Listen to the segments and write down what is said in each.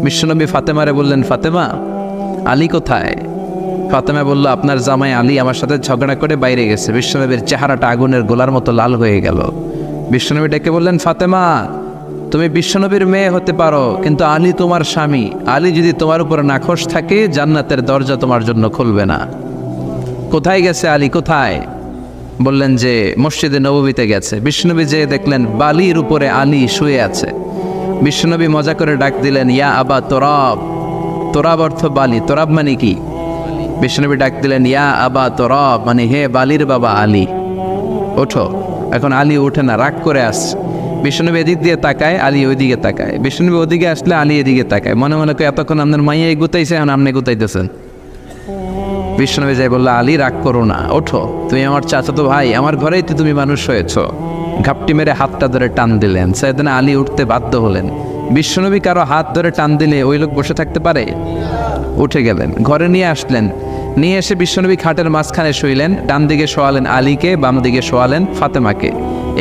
বিশ্বনবী ফাতেমারে বললেন, ফাতেমা, আলী কোথায়? ফাতেমা বলল, আপনার জামাই আলী আমার সাথে ঝগড়া করে বাইরে গেছে। বিশ্বনবীর চেহারাটা আগুনের গোলার মতো লাল হয়ে গেল। বিশ্বনবী ডেকে বললেন, ফাতেমা, তুমি বিশ্বনবীর মেয়ে হতে পারো, কিন্তু আলী তোমার স্বামী। আলী যদি তোমার উপর নাখোশ থাকে, জান্নাতের দরজা তোমার জন্য খুলবে না। কোথায় গেছে আলী, কোথায়? বললেন যে মসজিদে নববীতে গেছে। বিশ্বনবী যে দেখলেন বালির উপরে আলী শুয়ে আছে। বিশ্বনবী মজা করে ডাক দিলেন, ইয়া আবা তোরাব। তোরাব অর্থ বালি, তোরাব মানে কি? বিশ্বনবী ডাক দিলেন, ইয়া আবা তোরাব, মানে হে বালির বাবা আলী, ওঠো। এখন আলী ওঠে না, রাগ করে আসছে। বিশ্বনবী এদিক দিয়ে তাকায়, আলী ওইদিকে তাকায়। বিশ্বনবী ওদিকে আসলে আলী এদিকে তাকায়। মনে মনে করে এতক্ষণ আপনার মাইয়া গুতাইছে, এখন আপনি গুতাইতেছেন। বিশ্বনবী যাই বললো, আলী রাগ করো না, ওঠো, তুমি আমার চাচাতো ভাই, আমার ঘরেই তো তুমি মানুষ হয়েছ। ঘাপটি মেরে হাতটা ধরে টান দিলেন। সাইয়েদনা আলী উঠতে বাধ্য হলেন। বিশ্বনবী কারো হাত ধরে টান দিলে ওই লোক বসে থাকতে পারে? উঠে গেলেন, ঘরে নিয়ে আসলেন। নিয়ে এসে বিশ্বনবী খাটের মাঝখানে শুইলেন। ডান দিকে শোয়ালেন আলীকে, বাম দিকে শোয়ালেন ফাতেমাকে।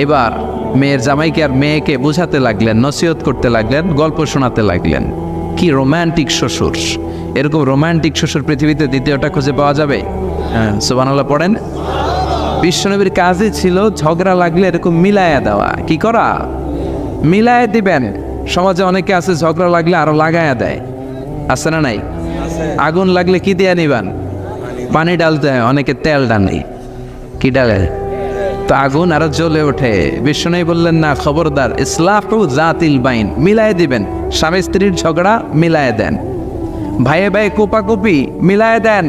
এবার মেয়ের জামাইকে আর মেয়েকে বুঝাতে লাগলেন, নসিহত করতে লাগলেন, গল্প শোনাতে লাগলেন। কি রোম্যান্টিক শ্বশুর! এরকম রোম্যান্টিক শ্বশুর পৃথিবীতে দ্বিতীয়টা খুঁজে পাওয়া যাবে? হ্যাঁ, সুবহানাল্লাহ পড়েন। বিশ্বনবীর কাজই ছিল ঝগড়া লাগলে এরকম মিলায়া দেওয়া। কি করা? মিলায়া দিবেন। সমাজে অনেকে আছে ঝগড়া লাগলে আরো লাগায়া দেয়, আছে না নাই? আগুন লাগলে কি দিয়ে নিবান? পানি ডালতে হয়, অনেকে তেল ডালে। কি ডালে? তো আগুন আরো জ্বলে ওঠে। বিশ্বনবী বললেন, না, খবরদার, ইসলাহু জাতিল বাইন, মিলায় দিবেন। স্বামী স্ত্রীর ঝগড়া মিলায় দেন, ভাইয়ে ভাইয়ে কোপাকুপি মিলায় দেন,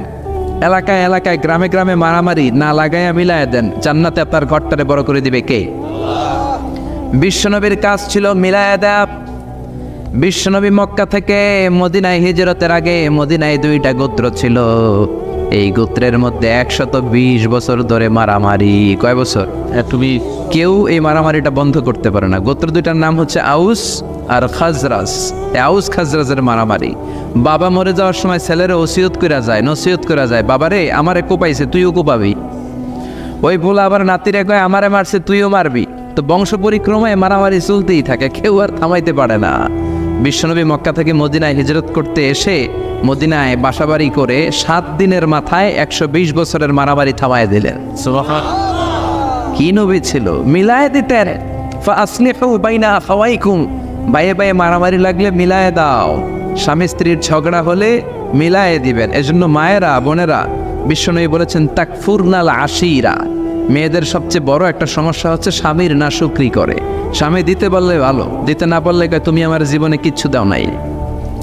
এলাকায় এলাকায় গ্রামে গ্রামে মারামারি না লাগাইয়া মিলায় দেন। জান্নাতে আপনার ঘরটারে বড় করে দিবে কে? বিশ্বনবীর কাজ ছিল মিলায় দেয়া। বিশ্বনবী মক্কা থেকে মদিনায় হিজরতের আগে মদিনায় 2টা গোত্র ছিল। এই গোত্রের মধ্যে 120 বছর ধরে মারামারি। কয় বছর? তুমি কেউ এই মারামারিটা বন্ধ করতে পারে না। গোত্র 2টার নাম হচ্ছে আউস আর খাজরাজ। আউস খাজরাজের মারামারি। বাবা মরে যাওয়ার সময় ছেলেরা ওসিয়ত করা যায়, নসিহত করা যায়, বাবারে আমারে কোপাইছে, তুইও কোপাবি। ওই ভুল আবার নাতিরে কয়, আমারে মারছে, তুইও মারবি। তো বংশ পরিক্রমায় মারামারি চলতেই থাকে, কেউ আর থামাইতে পারে না। বিশ্বনবী মক্কা থেকে মদিনায় হিজরত করতে এসে মদিনায় বাসাবাড়ি করে 7 দিনের মাথায় 120 বছরের মারামারি থামায় দিলেন। কি নবী ছিল! মিলায় দিতেন। ফাসলিহু বাইনা আখাওয়াইকুম, বাইয়ে বাইয়ে মারামারি লাগলে মিলায় দাও। স্বামী স্ত্রীর ঝগড়া হলে মিলায় দিবেন। এজন্য মায়েরা, বোনেরা, বিশ্বনবী বলেছেন তাকফুরনাল আশিরা, মেয়েদের সবচেয়ে বড় একটা সমস্যা হচ্ছে স্বামীর নাশুকরি করে। স্বামী দিতে বললে ভালো, দিতে না পারলে কয় তুমি আমার জীবনে কিচ্ছু দাও নাই।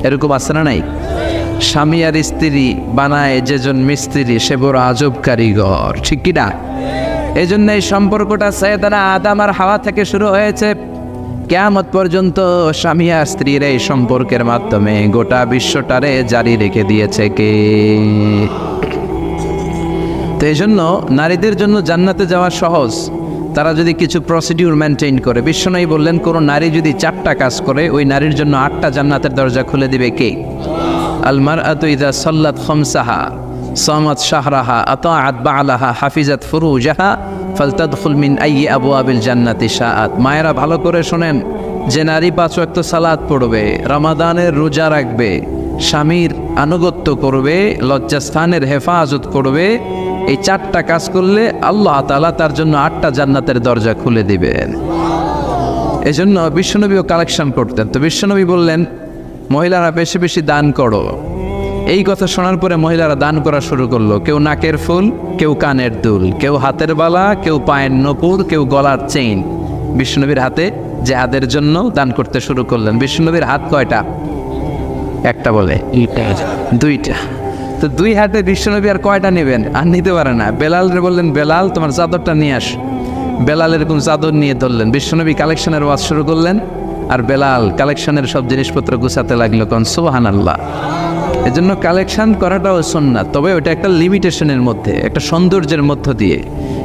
এরকম আছে না নাই? স্বামী আর স্ত্রী বানায় যেজন মিস্ত্রি, সে বড় আজব কারিগর, ঠিক কি না? এই জন্য এই সম্পর্কটা সাইয়েদানা আদম আর হাওয়া থেকে শুরু হয়েছে। কিয়ামত পর্যন্ত স্বামী আর স্ত্রীর এই সম্পর্কের মাধ্যমে গোটা বিশ্বটারে জারি রেখে দিয়েছে কে? তো এই জন্য নারীদের জন্য জান্নাতে যাওয়া সহজ, তারা যদি কিছু প্রসিডিউর মেনটেন করে। বিশ্বনবী বললেন, কোনো নারী যদি 4টা কাজ করে, ওই নারীর জন্য 8টা জান্নাতের দরজা খুলে দিবে কে? আল মারআতু ইযা সাল্লাত খামসাহা সামাত শাহরাহা আতাআত বা'লাহা হাফিজাত ফুরুজাহা ফালতাদখুল মিন আইয়ি আবওয়াবিল জান্নাতি শাআত। মায়েরা ভালো করে শোনেন, যে নারী 5 ওয়াক্ত সালাত পড়বে, রমাদানের রোজা রাখবে, স্বামীর আনুগত্য করবে, লজ্জাস্থানের হেফাজত করবে, এই 4টা কাজ করলে আল্লাহ তাআলা তার জন্য 8টা জান্নাতের দরজা খুলে দিবেন। এজন্য বিশ্বনবীও কালেকশন করতেন। তো বিশ্বনবী বললেন, মহিলারা বেশি বেশি দান করো। এই কথা শোনার পরে মহিলারা দান করা শুরু করলো। কেউ নাকের ফুল, কেউ কানের দুল, কেউ হাতের বালা, কেউ পায়ের নপুর, কেউ গলার চেইন। বিশ্বনবীর হাতে জিহাদের জন্য দান করতে শুরু করলেন। বিশ্বনবীর হাত কয়টা? একটা বলে 2টা। তো 2 হাতে বিশ্বনবী আর কয়টা নেবেন? আর নিতে পারে না। বেলালরে বললেন, বেলাল তোমার চাদরটা নিয়ে আস। বেলাল এরকম চাদর নিয়ে ধরলেন। বিশ্বনবী কালেকশনের ওয়াজ শুরু করলেন, আর বেলাল কালেকশনের সব জিনিসপত্র গুছাতে লাগলো। কোন সুবহানাল্লাহ! এজন্য কালেকশন করাটাও সুন্নাত, তবে ওটা একটা লিমিটেশনের মধ্যে, একটা সৌন্দর্যের মধ্য দিয়ে।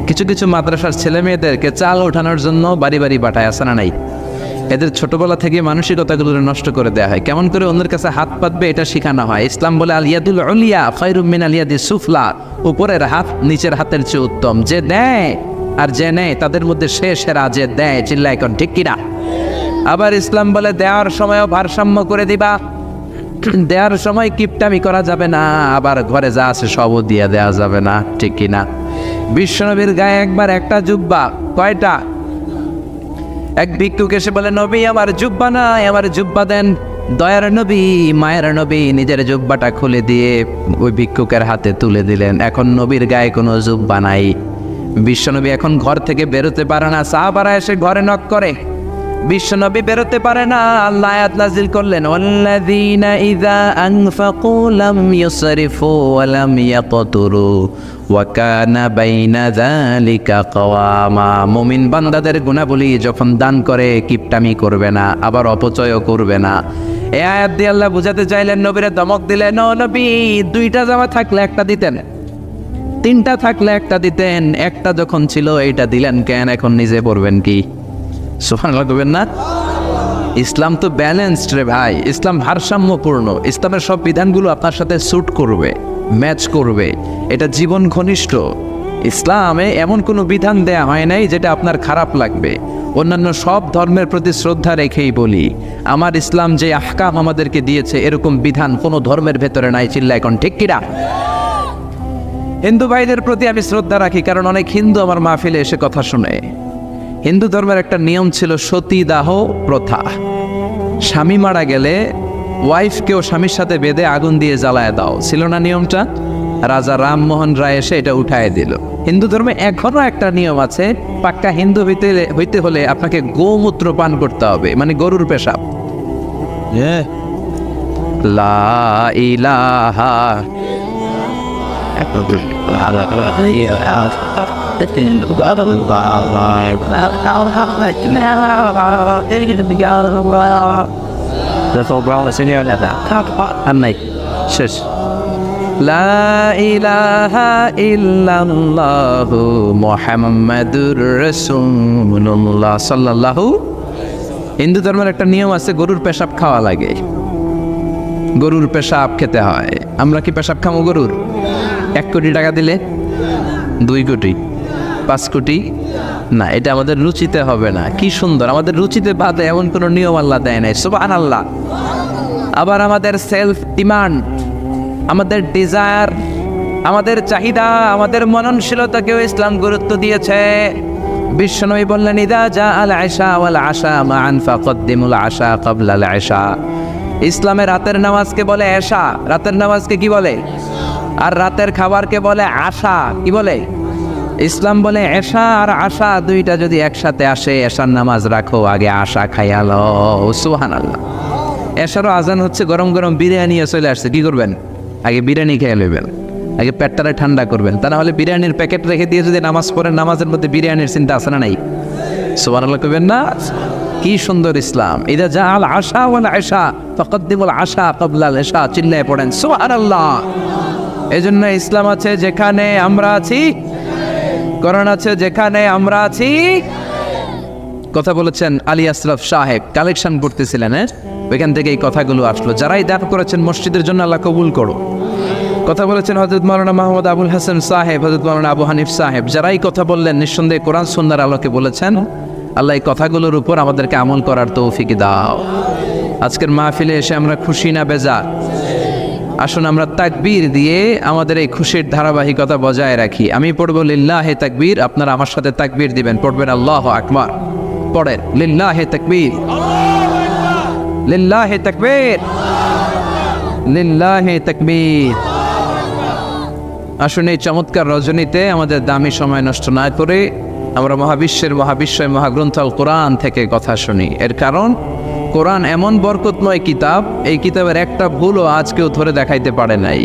কিছু কিছু মাদ্রাসার ছেলে মেয়েদেরকে চাল ওঠানোর জন্য বাড়ি বাড়ি পাঠায়, আসে না নাই? এদের ছোটবেলা থেকে মানসিকতাগুলো নষ্ট করে দেওয়া হয়। কেমন করে অন্যের কাছে হাত পাতবে এটা শেখানো হয়। ইসলাম বলে আল ইয়াদুল উলিয়া খায়রুম মিন আল ইয়াদিস সুফলা, উপরের হাত নিচের হাতের চেয়ে উত্তম। যে দেয় আর যে নেয় তাদের মধ্যে সে সেরা, যে দেয়। চিল্লায় এখন ঠিক কিনা? আবার ইসলাম বলে দেওয়ার সময়ও ভারসাম্য করে দিবা, দেওয়ার সময় কিপটামি করা যাবে না, আবার ঘরে যা আছে সবও দিয়ে দেওয়া যাবে না, ঠিক কিনা? বিশ্বনবীর গায়ে একবার একটা জুব্বা, কয়টা? এক ভিক্ষুক এসে বলে, নবী আমার জুব্বা নাই, আমার জুব্বা দেন। দয়ার নবী, মায়ের নবী নিজের জুব্বাটা খুলে দিয়ে ওই ভিক্ষুকের হাতে তুলে দিলেন। এখন নবীর গায়ে কোনো জুব্বা নাই। বিশ্বনবী এখন ঘর থেকে বেরোতে পারে না। সাহাবারা এসে ঘরে নক করে, বিশ্বনবী বেরোতে পারে না। আল্লাহ আয়াত নাযিল করলেন, ওয়াল্লাযীনা ইযা আনফাকু লাম ইউসরিফু ওয়া লাম ইয়াকতুরু ওয়া কানা বাইনা যালিকা কাওয়ামা। মুমিন বান্দাদের গুণাবলী, যখন দান করে কিপটামি করবে না, আবার অপচয়ও করবে না। এই আয়াত দিয়ে আল্লাহ বুঝাতে চাইলেন, নবীরে ধমক দিলেন, ও নবী, 2টা জামা থাকলে একটা দিতেন, 3টা থাকলে একটা দিতেন, একটা যখন ছিল এইটা দিলেন কেন? এখন নিজে পড়বেন কি? সুবহানাল্লাহ করবেন না? ইসলাম তো ব্যালেন্সড রে ভাই, ইসলাম ভারসাম্যপূর্ণ। ইসলামের সব বিধানগুলো আপনার সাথে স্যুট করবে, ম্যাচ করবে, এটা জীবন ঘনিষ্ঠ। ইসলামে এমন কোনো বিধান দেয়া হয় নাই যেটা আপনার খারাপ লাগবে। অন্যান্য সব ধর্মের প্রতি শ্রদ্ধা রেখেই বলি, আমার ইসলাম যে আহকাম আমাদেরকে দিয়েছে, এরকম বিধান কোনো ধর্মের ভেতরে নাই। চিল্লা এখন ঠিক কিনা? হিন্দু ভাইদের প্রতি আমি শ্রদ্ধা রাখি, কারণ অনেক হিন্দু আমার মাহফিলে এসে কথা শুনে। হিন্দু ধর্মের একটা নিয়ম ছিল সতীদাহ প্রথা। স্বামী মারা গেলে ওয়াইফকেও স্বামীর সাথে বেঁধে আগুন দিয়ে জ্বালায় দাও, ছিল না নিয়মটা? রাজা রামমোহন রায় এসে এটা উঠায় দিল। হিন্দু ধর্মে এখনো একটা নিয়ম আছে, পাক্কা হিন্দু হইতে হলে আপনাকে গোমূত্র পান করতে হবে, মানে গরুর পেশাব। লা ইলাহা শেষ। লা ইলাহা ইল্লাল্লাহু মুহাম্মাদুর রাসূলুল্লাহ সাল্লাল্লাহু। হিন্দু ধর্মের একটা নিয়ম আছে, গরুর পেশাব খাওয়া লাগে, গরুর পেশাব খেতে হয়। আমরা কি পেশাব খামো গরুর? 1 কোটি টাকা দিলে 2 কোটি 5 কোটি না, এটা আমাদের রুচিতে হবে না। কি সুন্দর, আমাদের রুচিতে বাদে এমন কোনো নিয়ম আল্লাহ দেয় নাই। সুবহানাল্লাহ। আবার আমাদের সেলফ ডিমান্ড, আমাদের ডিজায়ার, আমাদের চাহিদা, আমাদের মননশীলতাকেও ইসলাম গুরুত্ব দিয়েছে। বিশ্বনবী বললেন, ইদা জা আল আশা ওয়াল আশা মান ফাকদ্দিমুল আশা ক্বাবলা আল আশা। ইসলামে রাতের নামাজকে বলে এশা, রাতের নামাজকে কি বলে? আর রাতের খাবারকে বলে আশা, কি বলে? ইসলাম বলে এশা আর আশা দুইটা যদি একসাথে আসে, এশার নামাজ রাখো, আগে আশা খাইয়া লও। সুবহানাল্লাহ। এশারও আজান হচ্ছে, গরম গরম বিরিয়ানি চলে আসছে, কি করবেন? আগে বিরিয়ানি খেয়ে নেবেন, আগে পেটটারে ঠান্ডা করবেন। তা না হলে বিরিয়ানির প্যাকেট রেখে দিয়ে যদি নামাজ পড়েন, নামাজের মধ্যে বিরিয়ানির চিন্তা আছে না নাই? সুবহানাল্লাহ করবেন না? কি সুন্দর ইসলাম। ইদা জা আল আশা ওয়াল আশা ফাকদ্দিমুল আশা ক্বাবলা আল আশা। চিল্লায়ে পড়েন সুবহানাল্লাহ। এজন্য ইসলাম আছে যেখানে আমরা আছি, কোরআন আছে যেখানে আমরা আছি। কথা বলেছেন আলী আশরাফ সাহেব, কালেকশন করতেছিলেন, ওইখান থেকে এই কথাগুলো আসলো। যারাই দান করেছেন মসজিদের জন্য, আল্লাহ কবুল করো। কথা বলেছেন হযরত মাওলানা মাহমুদ আবুল হাসান সাহেব, হযরত মাওলানা আবু হানিফ সাহেব। যারাই কথা বললেন, নিঃসন্দেহে কোরআন সুন্নাহর আলোকে বলেছেন। আল্লাহ এই কথাগুলোর উপর আমাদেরকে আমল করার তৌফিক দাও। আজকের মাহফিলে এসে আমরা খুশি না বেজার? আসুন আমরা তাকবীর দিয়ে আমাদের এই খুশির ধারাবাহিকতা বজায় রাখি। আমি পড়ব লিল্লাহে তাকবীর, আপনারা আমার সাথে তাকবীর দিবেন। পড়বেন আল্লাহু আকবার। পড়েন লিল্লাহে তাকবীর, লিল্লাহে তাকবীর, লিল্লাহে তাকবীর। আসুন এই চমৎকার রজনীতে আমাদের দামি সময় নষ্ট না করে আমরা মহাবিশ্বের মহাবিশ্বয় মহাগ্রন্থ আল কোরআন থেকে কথা শুনি। এর কারণ কোরআন এমন বরকতময় কিতাব, এই কিতাবের একটা ভুলও আজ কেউ ধরে দেখাইতে পারে নাই,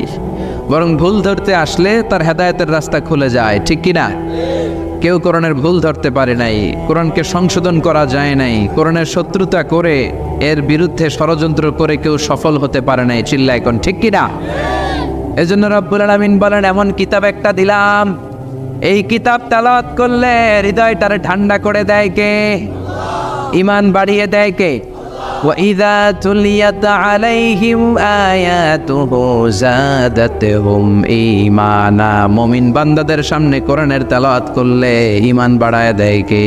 বরং ভুল ধরতে আসলে তার হেদায়েতের রাস্তা খুলে যায়, ঠিক কিনা? কেউ কোরআনের ভুল ধরতে পারে নাই, কোরআনকে সংশোধন করা যায় নাই, কোরআনের শত্রুতা করে এর বিরুদ্ধে ষড়যন্ত্র করে কেউ সফল হতে পারে নাই। চিল্লা এখন ঠিক কিনা? এজন্য রব্বুল আলামিন বলেন, এমন কিতাব একটা দিলাম, এই কিতাব তেলাওয়াত করলে হৃদয়টারে ঠান্ডা করে দেয় কে? ঈমান বাড়িয়ে দেয় কে? وَإِذَا تُلِيَتْ عَلَيْهِمْ آيَاتُهُ زَادَتْهُمْ ঈমানা। মুমিন বান্দাদের সামনে কোরআনের তেলাওয়াত করলে ঈমান বাড়ায় দেয় কে?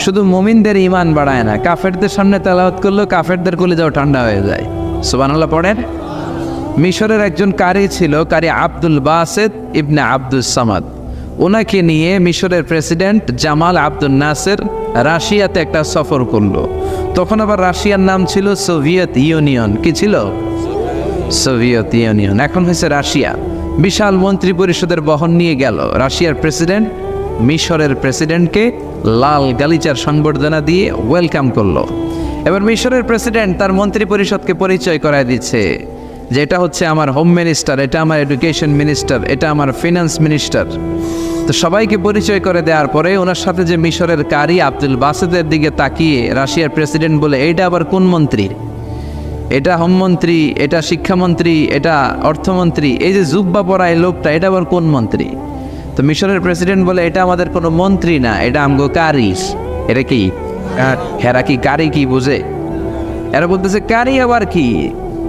শুধু মুমিনদের ঈমান বাড়ায় না, কাফেরদের সামনে তেলাওয়াত করলেও কাফেরদের কলিজাও ঠান্ডা হয়ে যায়। সুবহানাল্লাহ পড়েন। মিশরের একজন কারি ছিল, কারি আব্দুল বাসেত ইবনে আব্দুস সামাদ। ওনাকে নিয়ে মিশরের প্রেসিডেন্ট জামাল আব্দুল নাসের রাশিয়াতে একটা সফর করলো। তখন আবার রাশিয়ার নাম ছিল সোভিয়েত ইউনিয়ন। কি ছিল? সোভিয়েত ইউনিয়ন, এখন হয়েছে রাশিয়া। বিশাল মন্ত্রী পরিষদের বহন নিয়ে গেল। রাশিয়ার প্রেসিডেন্ট মিশরের প্রেসিডেন্টকে লাল গালিচার সংবর্ধনা দিয়ে ওয়েলকাম করলো। এবার মিশরের প্রেসিডেন্ট তার মন্ত্রী পরিষদকে পরিচয় করায় দিচ্ছে যে এটা হচ্ছে আমার হোম মিনিস্টার, এটা আমার এডুকেশন মিনিস্টার, এটা আমার ফিনান্স মিনিস্টার। তো সবাইকে পরিচয় করে দেওয়ার পরে ওনার সাথে যে মিশরের কারি আব্দুল বাসেদের দিকে তাকিয়ে রাশিয়ার প্রেসিডেন্ট বলে, এইটা আবার কোন মন্ত্রী? এটা হোমমন্ত্রী, এটা শিক্ষামন্ত্রী, এটা অর্থমন্ত্রী, এই যে জুব্বা পরা এই লোকটা, এটা আবার কোন মন্ত্রী? তো মিশরের প্রেসিডেন্ট বলে, এটা আমাদের কোনো মন্ত্রী না, এটা আমগো কারি। এটা কি? হেরা কি কারি কি বুঝে? এরা বলতেছে কারি আবার কি?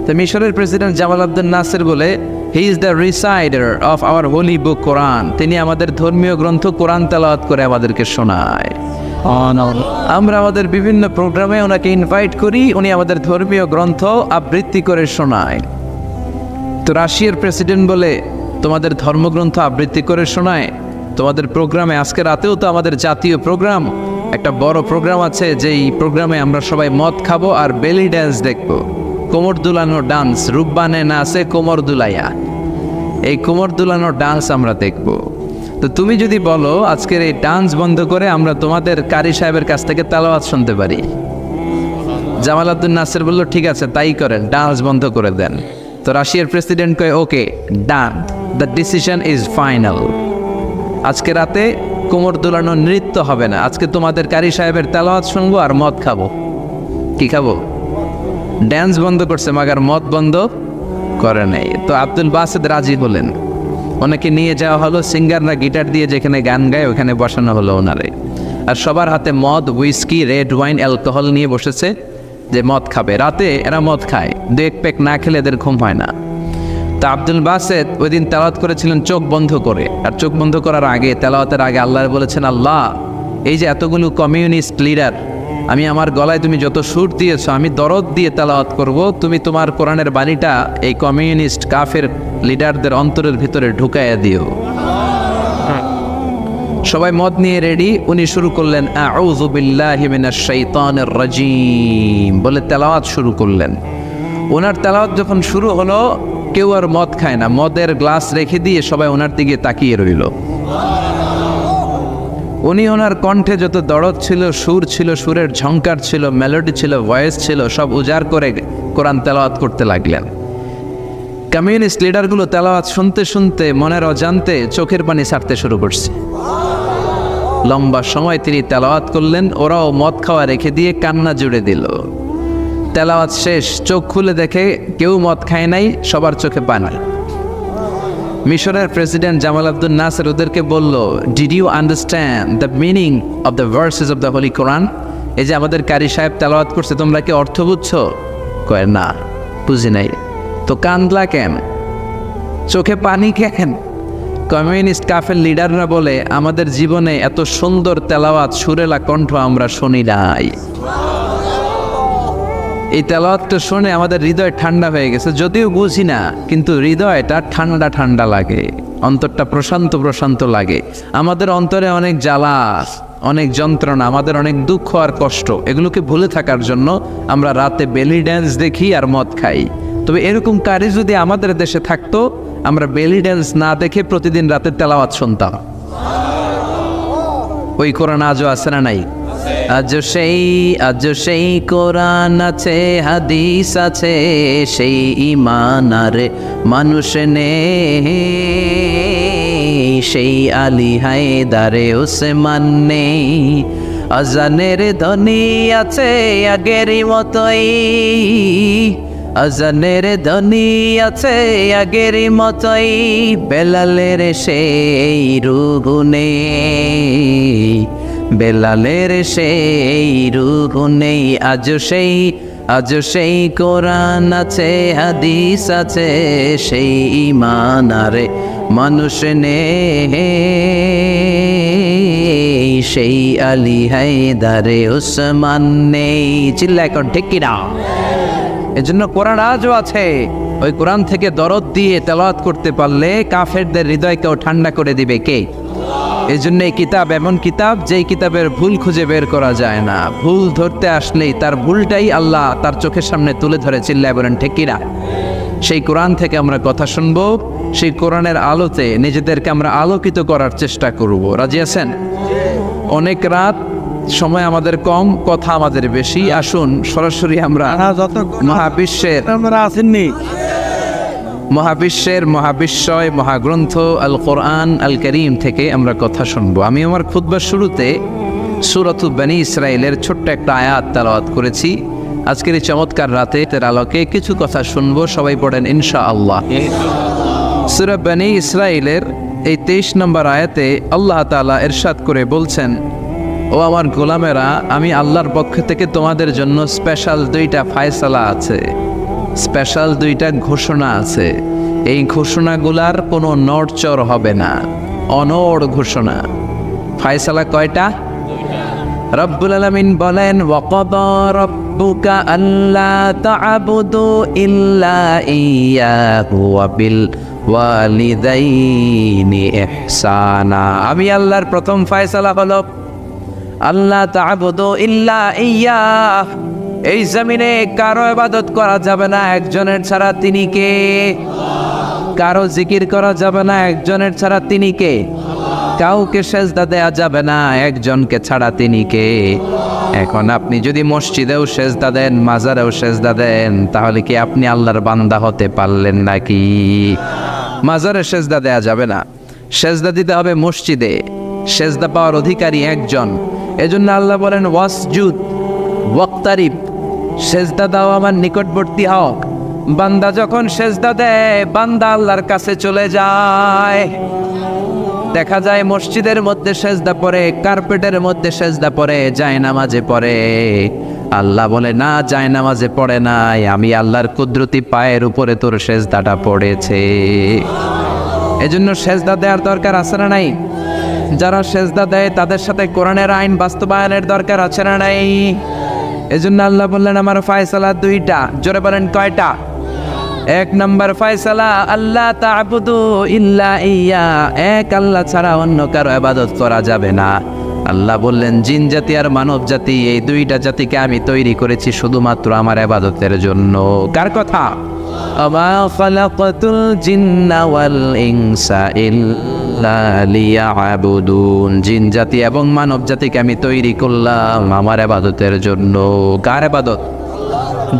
তো মিশরের প্রেসিডেন্ট জামাল আব্দুল নাসের বলে, he is the reciter of our holy book Quran. তিনি আমাদের ধর্মীয় গ্রন্থ কোরআন তেলাওয়াত করে আমাদেরকে শোনায়। আমরা আমাদের বিভিন্ন প্রোগ্রামে ওনাকে ইনভাইট করি, উনি আমাদের ধর্মীয় গ্রন্থ আবৃত্তি করে শোনায়। তো রাশিয়ার প্রেসিডেন্ট বলে, তোমাদের ধর্মগ্রন্থ আবৃত্তি করে শোনায়? তোমাদের প্রোগ্রামে আজকে রাতেও তো আমাদের জাতীয় প্রোগ্রাম, একটা বড় প্রোগ্রাম আছে, যেই প্রোগ্রামে আমরা সবাই মদ খাবো আর বেলি ড্যান্স দেখবো। কোমর দুলানো ডান্স, রূপবানে নাচে কোমর দুলাইয়া, এই কোমর দুলানো ডান্স আমরা দেখব। তো তুমি যদি বলো আজকের এই ডান্স বন্ধ করে আমরা তোমাদের কারি সাহেবের কাছ থেকে তেলাওয়াত শুনতে পারি। জামাল আব্দুল নাসের বলল, ঠিক আছে তাই করেন, ডান্স বন্ধ করে দেন। তো রাশিয়ার প্রেসিডেন্ট কয়, ওকে ডান, দ্য ডিসিশন ইজ ফাইনাল। আজকে রাতে কোমর দুলানো নৃত্য হবে না, আজকে তোমাদের কারি সাহেবের তেলাওয়াত শুনবো আর মদ খাবো। কি খাবো? ড্যান্স বন্ধ করছে, মাগার মদ বন্ধ করে নাই। তো আব্দুল বাসেদ রাজি হলেন, ওনাকে নিয়ে যাওয়া হলো। সিঙ্গাররা গিটার দিয়ে যেখানে গান গায় ওখানে বসানো হলো ওনারে। আর সবার হাতে মদ, হুইস্কি, রেড ওয়াইন, অ্যালকোহল নিয়ে বসেছে যে মদ খাবে। রাতে এরা মদ খায়, দু এক প্যাক না খেলে এদের ঘুম হয় না। তো আব্দুল বাসেদ ওই দিন তেলাওয়াত করেছিলেন চোখ বন্ধ করে। আর চোখ বন্ধ করার আগে, তেলাওয়াতের আগে আল্লাহ বলেছেন, আল্লাহ এই যে এতগুলো কমিউনিস্ট লিডার, আমি আমার গলায় তুমি যত সুর দিয়েছো, আমি দরদ দিয়ে তেলাওয়াত করব, তুমি তোমার কোরআনের বাণীটা এই কমিউনিস্ট কাফের লিডারদের অন্তরের ভিতরে ঢুকাইয়া দিও। সবাই মদ নিয়ে রেডি। উনি শুরু করলেন আউযু বিল্লাহি মিনাশ শাইতানির রাজিম বলে তেলাওয়াত শুরু করলেন। ওনার তেলাওয়াত যখন শুরু হলো, কেউ আর মদ খায় না, মদের গ্লাস রেখে দিয়ে সবাই ওনার দিকে তাকিয়ে রইল। উনি ওনার কণ্ঠে যত দরদ ছিল, সুর ছিল, সুরের ঝংকার ছিল, মেলোডি ছিল, ভয়েস ছিল, সব উজাড় করে কোরআন তেলাওয়াত করতে লাগলেন। কমিউনিস্ট লিডারগুলো তেলাওয়াত শুনতে শুনতে মনের অজান্তে চোখের পানি ছাড়তে শুরু করছে। লম্বা সময় তিনি তেলাওয়াত করলেন, ওরাও মদ খাওয়া রেখে দিয়ে কান্না জুড়ে দিল। তেলাওয়াত শেষ, চোখ খুলে দেখে কেউ মদ খায় নাই, সবার চোখে পানি। মিশরের প্রেসিডেন্ট জামাল আব্দুল নাসের ওদেরকে বলল, did you understand the meaning of the verses of the holy Quran? এই যে আমাদের কারি সাহেব তেলাওয়াত করছে, তোমরা কি অর্থ বুঝছো? কয় না, বুঝি নাই। তো কান্দলা কেন? চোখে পানি কেন? কমিউনিস্ট কাফের লিডাররা বলে, আমাদের জীবনে এত সুন্দর তেলাওয়াত, সুরেলা কণ্ঠ আমরা শুনি নাই। এই তেলাওয়াতটা শুনে আমাদের হৃদয় ঠান্ডা হয়ে গেছে, যদিও বুঝি না, কিন্তু হৃদয়টা ঠান্ডা ঠান্ডা লাগে, অন্তরটা প্রশান্ত প্রশান্ত লাগে। আমাদের অন্তরে অনেক জ্বালা, অনেক যন্ত্রণা, আমাদের অনেক দুঃখ আর কষ্ট, এগুলোকে ভুলে থাকার জন্য আমরা রাতে বেলি ড্যান্স দেখি আর মদ খাই। তবে এরকম কারি যদি আমাদের দেশে থাকতো, আমরা বেলি ড্যান্স না দেখে প্রতিদিন রাতে তেলাওয়াত শুনতাম। ওই কোরআন আজও আছে না নাই? আজ সেই কোরআন আছে, হাদিস আছে, সেই ঈমান আর মানুষ নেই, সেই আলী হায়দারে ওসমান নেই। আজানের ধ্বনি আছে আগেরই মতোই, আজানের ধ্বনি আছে আগেরই মতোই, বেলালের সেই রূহ নেই, বেলালের সেই রূহ নেই। আজ সেই কোরআন আছে, হাদিস আছে, সেই ঈমান আর মানুষ নেই, সেই আলী হায়দারে ওসমান নেই। চিল্লা এখন ঠিক কিনা? এজন্য কোরআন আজও আছে। ওই কোরআন থেকে দরদ দিয়ে তেলাওয়াত করতে পারলে কাফেরদের হৃদয়কেও ঠান্ডা করে দিবে কে? এই জন্য এই কিতাব এমন কিতাব যেই কিতাবের ভুল খুঁজে বের করা যায় না। ভুল ধরতে আসলেই তার ভুলটাই আল্লাহ তার চোখের সামনে তুলে ধরে, চিল্লায় বলেন ঠিক কিনা? সেই কোরআন থেকে আমরা কথা শুনবো, সেই কোরআনের আলোতে নিজেদেরকে আমরা আলোকিত করার চেষ্টা করব। রাজি আছেন? অনেক রাত, সময় আমাদের কম, কথা আমাদের বেশি। আসুন সরাসরি আমরা মহাবিশ্বের মহাবিশ্বয় মহাগ্রন্থ আল কোরআন আল করিম থেকে আমরা কথা শুনবো। আমি আমার খুতবার শুরুতে সূরাতুল বনী ইসরাইলের ছোট্ট একটা আয়াত তেলাওয়াত করেছি। আজকের এই চমৎকার রাতে এর আলোকে কিছু কথা শুনবো। সবাই পড়েন ইনশাআল্লাহ। সূরা বনী ইসরাইলের এই 23 নম্বর আয়াতে আল্লাহ তাআলা ইরশাদ করে বলছেন, ও আমার গোলামেরা, আমি আল্লাহর পক্ষ থেকে তোমাদের জন্য স্পেশাল 2টা ফায়সালা আছে, স্পেশাল 2টা ঘোষণা আছে। এই ঘোষণাগুলার কোনো নড়চড় হবে না, অনড় ঘোষণা। ফায়সালা কয়টা? রব্বুল আলামিন বলেন, ওয়াকাদা রাব্বুকা আল্লা তা'বুদু ইল্লা ইয়্যাহু ওয়া বিল ওয়ালিদাইনি ইহসানা। আমি আল্লাহর প্রথম ফায়সালা হলো আল্লাহ তা'বুদু ইল্লা ইয়্যাহ। এই জমিনে কারো ইবাদত করা যাবে না একজনের ছাড়া, তিনি কে? কারো জিকির করা যাবে না একজনের ছাড়া, তিনি কে? কাউকে সেজদা দেয়া যাবে না একজনকে ছাড়া, তিনি কে? এখন আপনি যদি মসজিদেও সেজদা দেন, মাজারেও সেজদা দেন, তাহলে কি আপনি আল্লাহর বান্দা হতে পারলেন নাকি? মাজারে সেজদা দেয়া যাবে না, সেজদা দিতে হবে মসজিদে। সেজদা পাওয়ার অধিকারী একজন। এজন্য আল্লাহ বলেন, ওয়াসজুদ ওয়াক্তারিব, সেজদা দাও আমার নিকটবর্তী হও। বান্দা যখন সেজদা দেয়, বান্দা আল্লাহর কাছে চলে যায়। দেখা যায় মসজিদের মধ্যে সেজদা পড়ে, কার্পেটের মধ্যে সেজদা পড়ে, জায়নামাজে পড়ে। আল্লাহ বলে না, জায়নামাজে পড়ে নাই, আমি আল্লাহর কুদরতি পায়ের উপরে তোর সেজদাটা পড়েছে। এজন্য সেজদা দেওয়ার দরকার আছে না নাই? যারা সেজদা দেয় তাদের সাথে কোরআনের আইন বাস্তবায়নের দরকার আছে না নাই? এজন্য আল্লাহ বললেন, আমার ফায়সালা 2টা। জোরে বলেন কয়টা? 1 নম্বর ফায়সালা, আল্লাহ তা'বুদু ইল্লা ইয়্যা, এক আল্লাহ ছাড়া অন্য কারো ইবাদত করা যাবে না। আল্লাহ বললেন, জিন জাতি আর মানব জাতি, এই 2টা জাতিকে আমি তৈরি করেছি শুধুমাত্র আমার ইবাদতের জন্য। কার কথা? আমা খালাকাতুল জিন্না ওয়াল ইনসা ইল্লা লিয়াবুদুন। জিন জাতি এবং মানব জাতিকে আমি তৈরি করলাম আমার ইবাদতের জন্য। কার ইবাদত?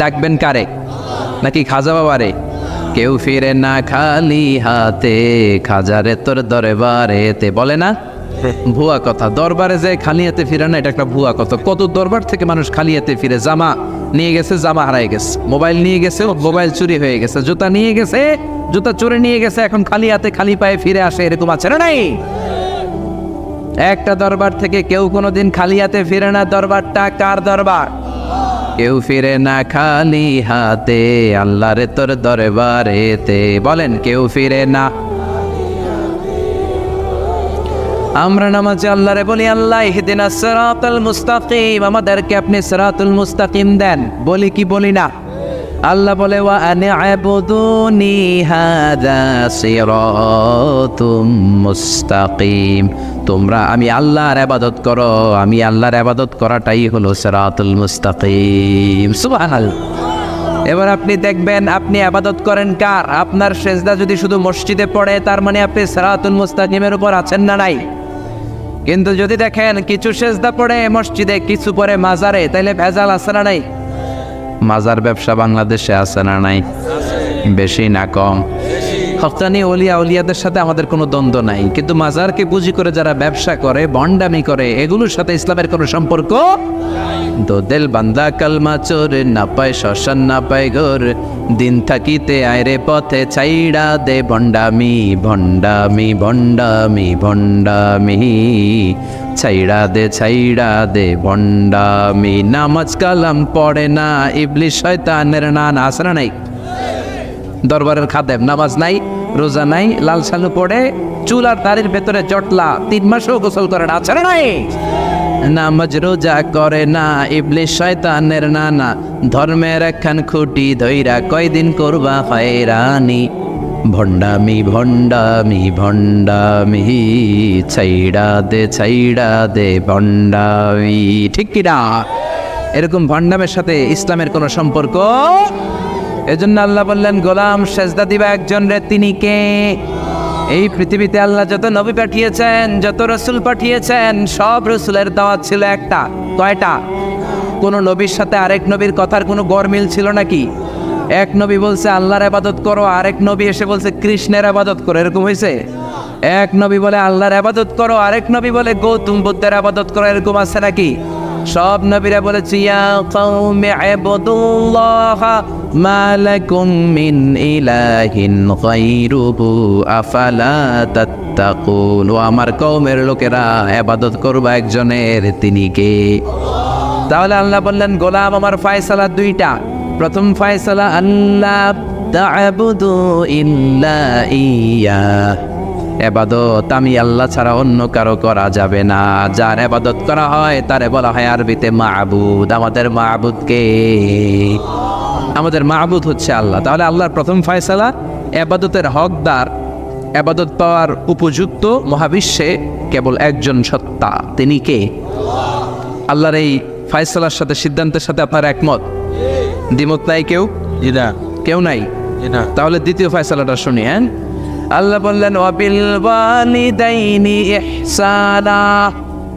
ডাকবেন কারে? নাকি খাজা বাবারে? কেউ ফিরে না খালি হাতে, খাজারে তোর দরবারেতে, বলে না? ভুয়া কথা। দরবারে যায় খালি হাতে ফিরে না, এটা একটা ভুয়া কথা। কত দরবার থেকে মানুষ খালি হাতে ফিরে। জামা নিয়ে গেছে, জামা হারাই গেছে। মোবাইল নিয়ে গেছে, মোবাইল চুরি হয়ে গেছে। জুতা নিয়ে গেছে, জুতা চোরে নিয়ে গেছে, এখন খালি হাতে খালি পায়ে ফিরে আসে। এরকম আছে না নাই? একটা দরবার থেকে কেউ কোনোদিন খালি হাতে ফিরে না। দরবারটা কার দরবার? কেউ ফিরে না খালি হাতে, আল্লাহরে তোর দরবারেতে। বলেন, কেউ ফিরে না। আমরা নামাজে আল্লাহরে বলি, আল্লাহ ইহদিনাস সিরাতাল মুস্তাকিম, আমাদেরকে আপনি সিরাতুল মুস্তাকিম দেন। বলি কি বলি না? আল্লাহ বলে, ওয়া আনি'বুদুনি হাযা সিরাতুম মুস্তাকিম। তোমরা আমি আল্লাহর ইবাদত করো, আমি আল্লাহর ইবাদত করাটাই হলো সিরাতুল মুস্তাকিম। সুবহানাল্লাহ। এবার আপনি দেখবেন, আপনি ইবাদত করেন কার? আপনার সেজদা যদি শুধু মসজিদে পড়ে, তার মানে আপনি সিরাতুল মুস্তাকিমের উপর আছেন না নাই? কিন্তু যদি দেখেন কিছু সেজদা পড়ে মসজিদে, কিছু পড়ে মাজারে, তাইলে ভেজাল আছে না নাই? মাজার ব্যবসা বাংলাদেশে আছে না নাই? বেশি না কম? হক্কানি ওলিয়া ওলিয়াদের সাথে আমাদের কোনো দ্বন্দ্ব নাই, কিন্তু মাজারকে পুঁজি করে যারা ব্যবসা করে, ভণ্ডামি করে, এগুলোর সাথে ইসলামের কোনো সম্পর্ক। তো দিল বান্দা কালমা চোর, না পায় শ্মশান না পায় ঘর, দিন থাকিতে আয়রে পথে ছাইড়া দে ভণ্ডামি ভণ্ডামি ভণ্ডামি ভণ্ডামি, ছাইড়া দে ভণ্ডামি। নামাজ কালাম পড়ে না, ইবলিশ শয়তানের নান। আছে না নাই? দরবারের খাদেম নামাজ নাই, রোজা নাই, লাল সালু পড়ে, চুল আর দাড়ির ভেতরে জটলা, 3 মাসেও গোসল করে না। আছে না নাই? নামাজ রোজা করে না, ইবলিস শয়তানের নানা, ধর্মের একখান খুঁটি ধইরা কয়দিন করবা হয়রানি। ভণ্ডামি ভণ্ডামি ভণ্ডামি, ছাইড়া দে ভণ্ডামি। ঠিক কিনা? এরকম ভণ্ডামের সাথে ইসলামের কোনো সম্পর্ক। এজন্য আল্লাহ বললেন, গোলাম সেজদা দিবা একজন রে, তিনি কে? এই পৃথিবীতে আল্লাহ যত নবী পাঠিয়েছেন, যত রসুল পাঠিয়েছেন, সব রসুলের দাওয়াত ছিল একটা। কয়টা? কোন নবীর সাথে আরেক নবীর কথার কোনো গরমিল ছিল নাকি? এক নবী বলছে আল্লাহর ইবাদত করো, আরেক নবী এসে বলছে কৃষ্ণের ইবাদত করো, এরকম হয়েছে? এক নবী বলে আল্লাহর ইবাদত করো, আরেক নবী বলে গৌতম বুদ্ধের ইবাদত করো, এরকম আছে নাকি? সব নবীরা বলেছে ইয়া কওমি ইবুদুল্লাহ মা লাকুম মিন ইলাহিন গায়রুহু আফালা তাত্তাকুন। ও আমার কওমের লোকেরা, ইবাদত করবা একজনের, তিনি কে? তাহলে আল্লাহ বললেন, গোলাম আমার ফয়সালা দুইটা। প্রথম ফয়সালা, আল্লাহ তা'বুদু ইল্লা ইয়া, ইবাদত আমি আল্লাহ ছাড়া অন্য কারো করা যাবে না। যার ইবাদত করা হয় তারে বলা হয় আরবিতে মাবুদ। আমাদের মাবুদ কে? আমাদের মাবুদ হচ্ছে আল্লাহ। তাহলে আল্লাহর প্রথম ফয়সালা, ইবাদতের হকদার, ইবাদত পাওয়ার উপযুক্ত মহাবিশ্বে কেবল একজন সত্তা, তিনি কে? আল্লাহর এই ফয়সালার সাথে, সিদ্ধান্তের সাথে আপনার একমত? দ্বিমত নাই কেউ? কেউ নাই? তাহলে দ্বিতীয় ফয়সালাটা শুনি। হ্যাঁ, আল্লাহ বললেন ওয়াবিল ওয়ালিদাইনি ইহসানা।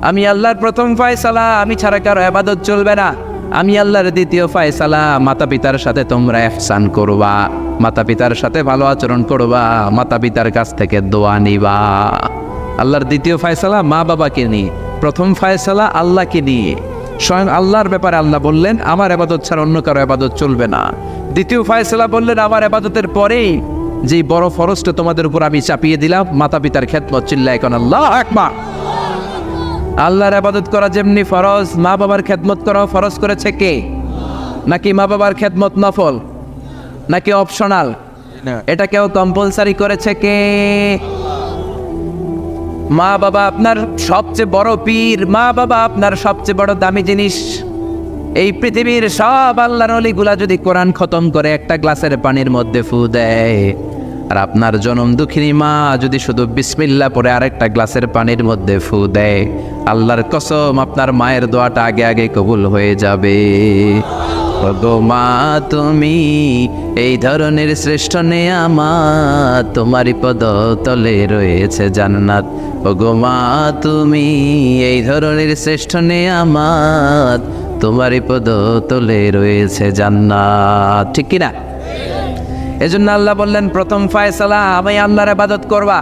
আমি আল্লাহর প্রথম ফয়সালা, আমি ছাড়া কারো ইবাদত চলবে না। আমি আল্লাহর দ্বিতীয় ফয়সালা, মাতা পিতার সাথে তোমরা ইহসান করবা, মাতা পিতার সাথে ভালো আচরণ করবা, মাতা পিতার কাছ থেকে দোয়া নিবা। আল্লাহর দ্বিতীয় ফয়সালা মা বাবাকে নিয়ে, প্রথম ফয়সালা আল্লাহকে নিয়ে। স্বয়ং আল্লাহর ব্যাপারে আল্লাহ বললেন আমার ইবাদত ছাড়া অন্য কারো ইবাদত চলবে না। দ্বিতীয় ফয়সালা বললেন আমার ইবাদতের পরেই যে বড় ফরজটা তোমাদের উপর আমি চাপিয়ে দিলাম, মাতা পিতার খেদমত। চিল্লায় এখন আল্লাহু আকবার। আল্লাহর ইবাদত করা যেমনি ফরজ, মা বাবার খেদমত করা ফরজ করেছে কে? নাকি মা বাবার খেদমত নফল, নাকি অপশনাল? এটা কেউ কম্পালসারি করেছে কে? মা বাবা আপনার সবচেয়ে বড় পীর, মা বাবা আপনার সবচেয়ে বড় দামি জিনিস। এই পৃথিবীর সব আল্লাহর ওলিগুলা যদি কোরআন খতম করে একটা গ্লাসের পানির মধ্যে ফু দেয়, আর আপনার জনম দুঃখিনী মা যদি শুধু বিসমিল্লাহ পরে আরেকটা গ্লাসের পানির মধ্যে ফু দেয়, আল্লাহর কসম আপনার মায়ের দোয়াটা আগে আগে কবুল হয়ে যাবে। ওগো মা তুমি এই ধরনের শ্রেষ্ঠ নেয়ামত, তোমারই পদ তলে রয়েছে জান্নাত। ওগো মা তুমি এই ধরনের শ্রেষ্ঠ নেয়ামত, তোমারই পদ তলে রয়েছে জান্নাত। ঠিক কিনা? এজন্য আল্লাহ বললেন প্রথম ফয়সালা আমি আল্লাহর ইবাদত করবা,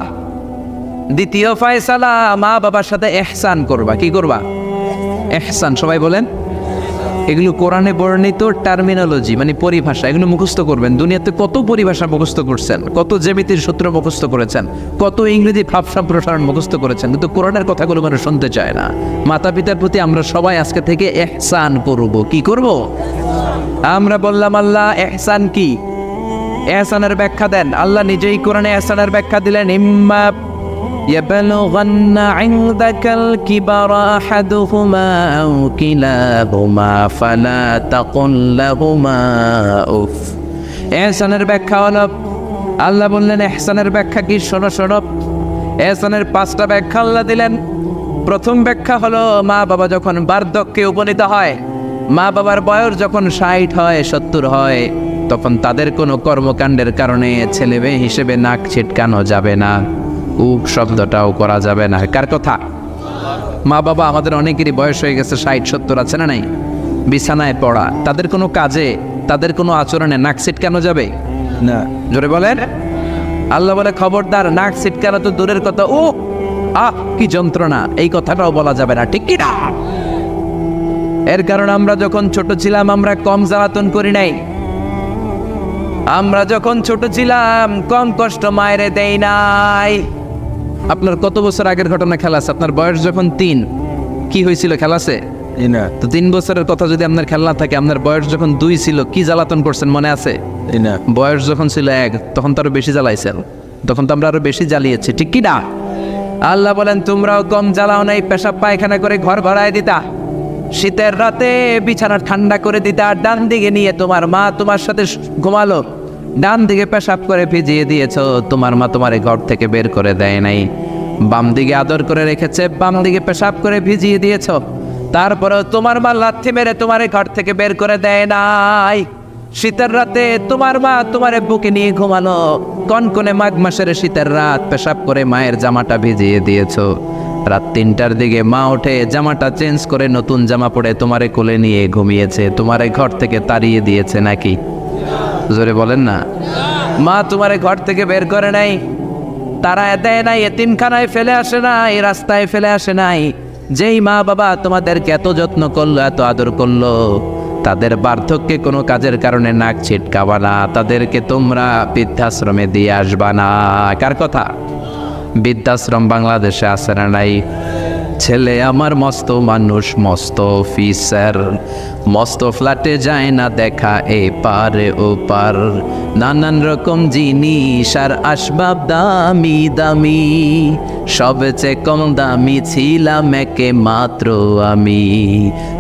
দ্বিতীয় ফয়সালা মা বাবার সাথে ইহসান করবা। কি করবা? ইহসান। সবাই বলেন। এগুলো কোরআনে বর্ণিত টার্মিনোলজি, মানে পরিভাষা, এগুলো মুখস্থ করবেন। দুনিয়াতে কত পরিভাষা মুখস্থ করছেন, কত জ্যামিতির সূত্র মুখস্থ করেছেন, কত ইংরেজি ভাব সম্প্রসারণ মুখস্থ করেছেন, কিন্তু কোরআনের কথাগুলো মানুষ শুনতে চায় না। মাতা পিতার প্রতি আমরা সবাই আজকে থেকে ইহসান করব। কি করব? আমরা বললাম আল্লাহ ইহসান কি? ইহসানের ব্যাখ্যা দেন। আল্লাহ নিজেই কোরআনে ইহসানের ব্যাখ্যা দিলেন, ইম্মা يبلغن عندك الكبر أحدهما أو كلاهما فلا تقل لهما أف। ইহসানের ব্যাখ্যা হলো, আল্লাহ বললেন ইহসানের ব্যাখ্যা কি? শোনো শোনো, ইহসানের 5টা ব্যাখ্যা আল্লাহ দিলেন। প্রথম ব্যাখ্যা হলো মা বাবা যখন বার্ধক্যে উপনীত হয়, মা বাবার বয়স যখন 60 হয় 70 হয়, তখন তাদের কোনো কর্মকাণ্ডের কারণে ছেলে মেয়ে হিসেবে নাক ছিটকানো যাবে না, উপ শব্দটাও করা যাবে না। কার কথা? মা বাবা আমাদের অনেকেরই বয়স হয়ে গেছে, 60-70 আছে না নাই? বিছানায় পড়া, তাদের কোনো কাজে, তাদের কোনো আচরণে নাক ছিটকানো যাবে না? জোরে বলেন। আল্লাহ বলে খবরদার, নাক ছিটকানো তো দূরের কথা, ও কি যন্ত্রণা, এই কথাটাও বলা যাবে না। ঠিক কি না? এর কারণ আমরা যখন ছোট ছিলাম আমরা কম জ্বালাতন করি নাই। আমরা যখন ছোট ছিলাম কম কষ্ট মায়েরে দেই নাই। আপনার কত বছর আগের ঘটনা খেলা আছে? আপনার বয়স যখন 3, কি হয়েছিল? খেলা আছে না? তো 3 বছরের কথা যদি আপনার খেলা থাকে, আপনার বয়স যখন 2 ছিল কি জ্বালাতন করছেন মনে আছে না? বয়স যখন ছিল 1 তখন তো আরো বেশি জ্বালাইছেন, তখন তো আমরা আরো বেশি জ্বালিয়েছি। ঠিক কি না? আল্লাহ বলেন তোমরাও কম জ্বালাও নাই, পেশাব পায়খানা করে ঘর ভরায় দিতা, শীতের রাতে বিছানা ঠান্ডা করে দিতা, আর ডান দিকে নিয়ে তোমার মা তোমার সাথে ঘুমালো, ডান দিকে পেশাব করে ভিজিয়ে দিয়েছো, তোমার মা তোমারে ঘর থেকে বের করে দেয় নাই। বাম দিকে আদর করে রেখেছে, বাম দিকে পেশাব করে ভিজিয়ে দিয়েছো, তারপরেও তোমার মা লাথি মেরে তোমারে ঘর থেকে বের করে দেয় নাই। শীতের রাতে তোমার মা তোমারে বুকে নিয়ে ঘুমালো, কনকনে মাঘ মাসের শীতের রাত, পেশাব করে মায়ের জামাটা ভিজিয়ে দিয়েছো। রাত 3টার দিকে মা উঠে জামাটা চেঞ্জ করে নতুন জামা পরে তোমারে কোলে নিয়ে ঘুমিয়েছে, তোমারে ঘর থেকে তাড়িয়ে দিয়েছে নাকি? জোরে বলেন না। মা তোমারে ঘর থেকে বের করে নাই, তারা দেয় নাই, এতিমখানায় ফেলে আসে নাই, রাস্তায় ফেলে আসে নাই। যেই মা বাবা তোমাদেরকে এত যত্ন করলো, এত আদর করলো, তাদের বার্ধক্যে কোনো কাজের কারণে নাক ছিটকাবা না, তাদেরকে তোমরা বৃদ্ধাশ্রমে দিয়ে আসবা না। কার কথা? বৃদ্ধাশ্রম বাংলাদেশে আছে না নাই? ছেলে আমার মস্ত মানুষ, মস্ত অফিসার, মস্ত ফ্ল্যাটে যায় না দেখা এ পার ও পার, নানান রকম জিনিস আর আসবাব দামি দামি, সবচেয়ে কম দামি ছিলাম একে মাত্র আমি।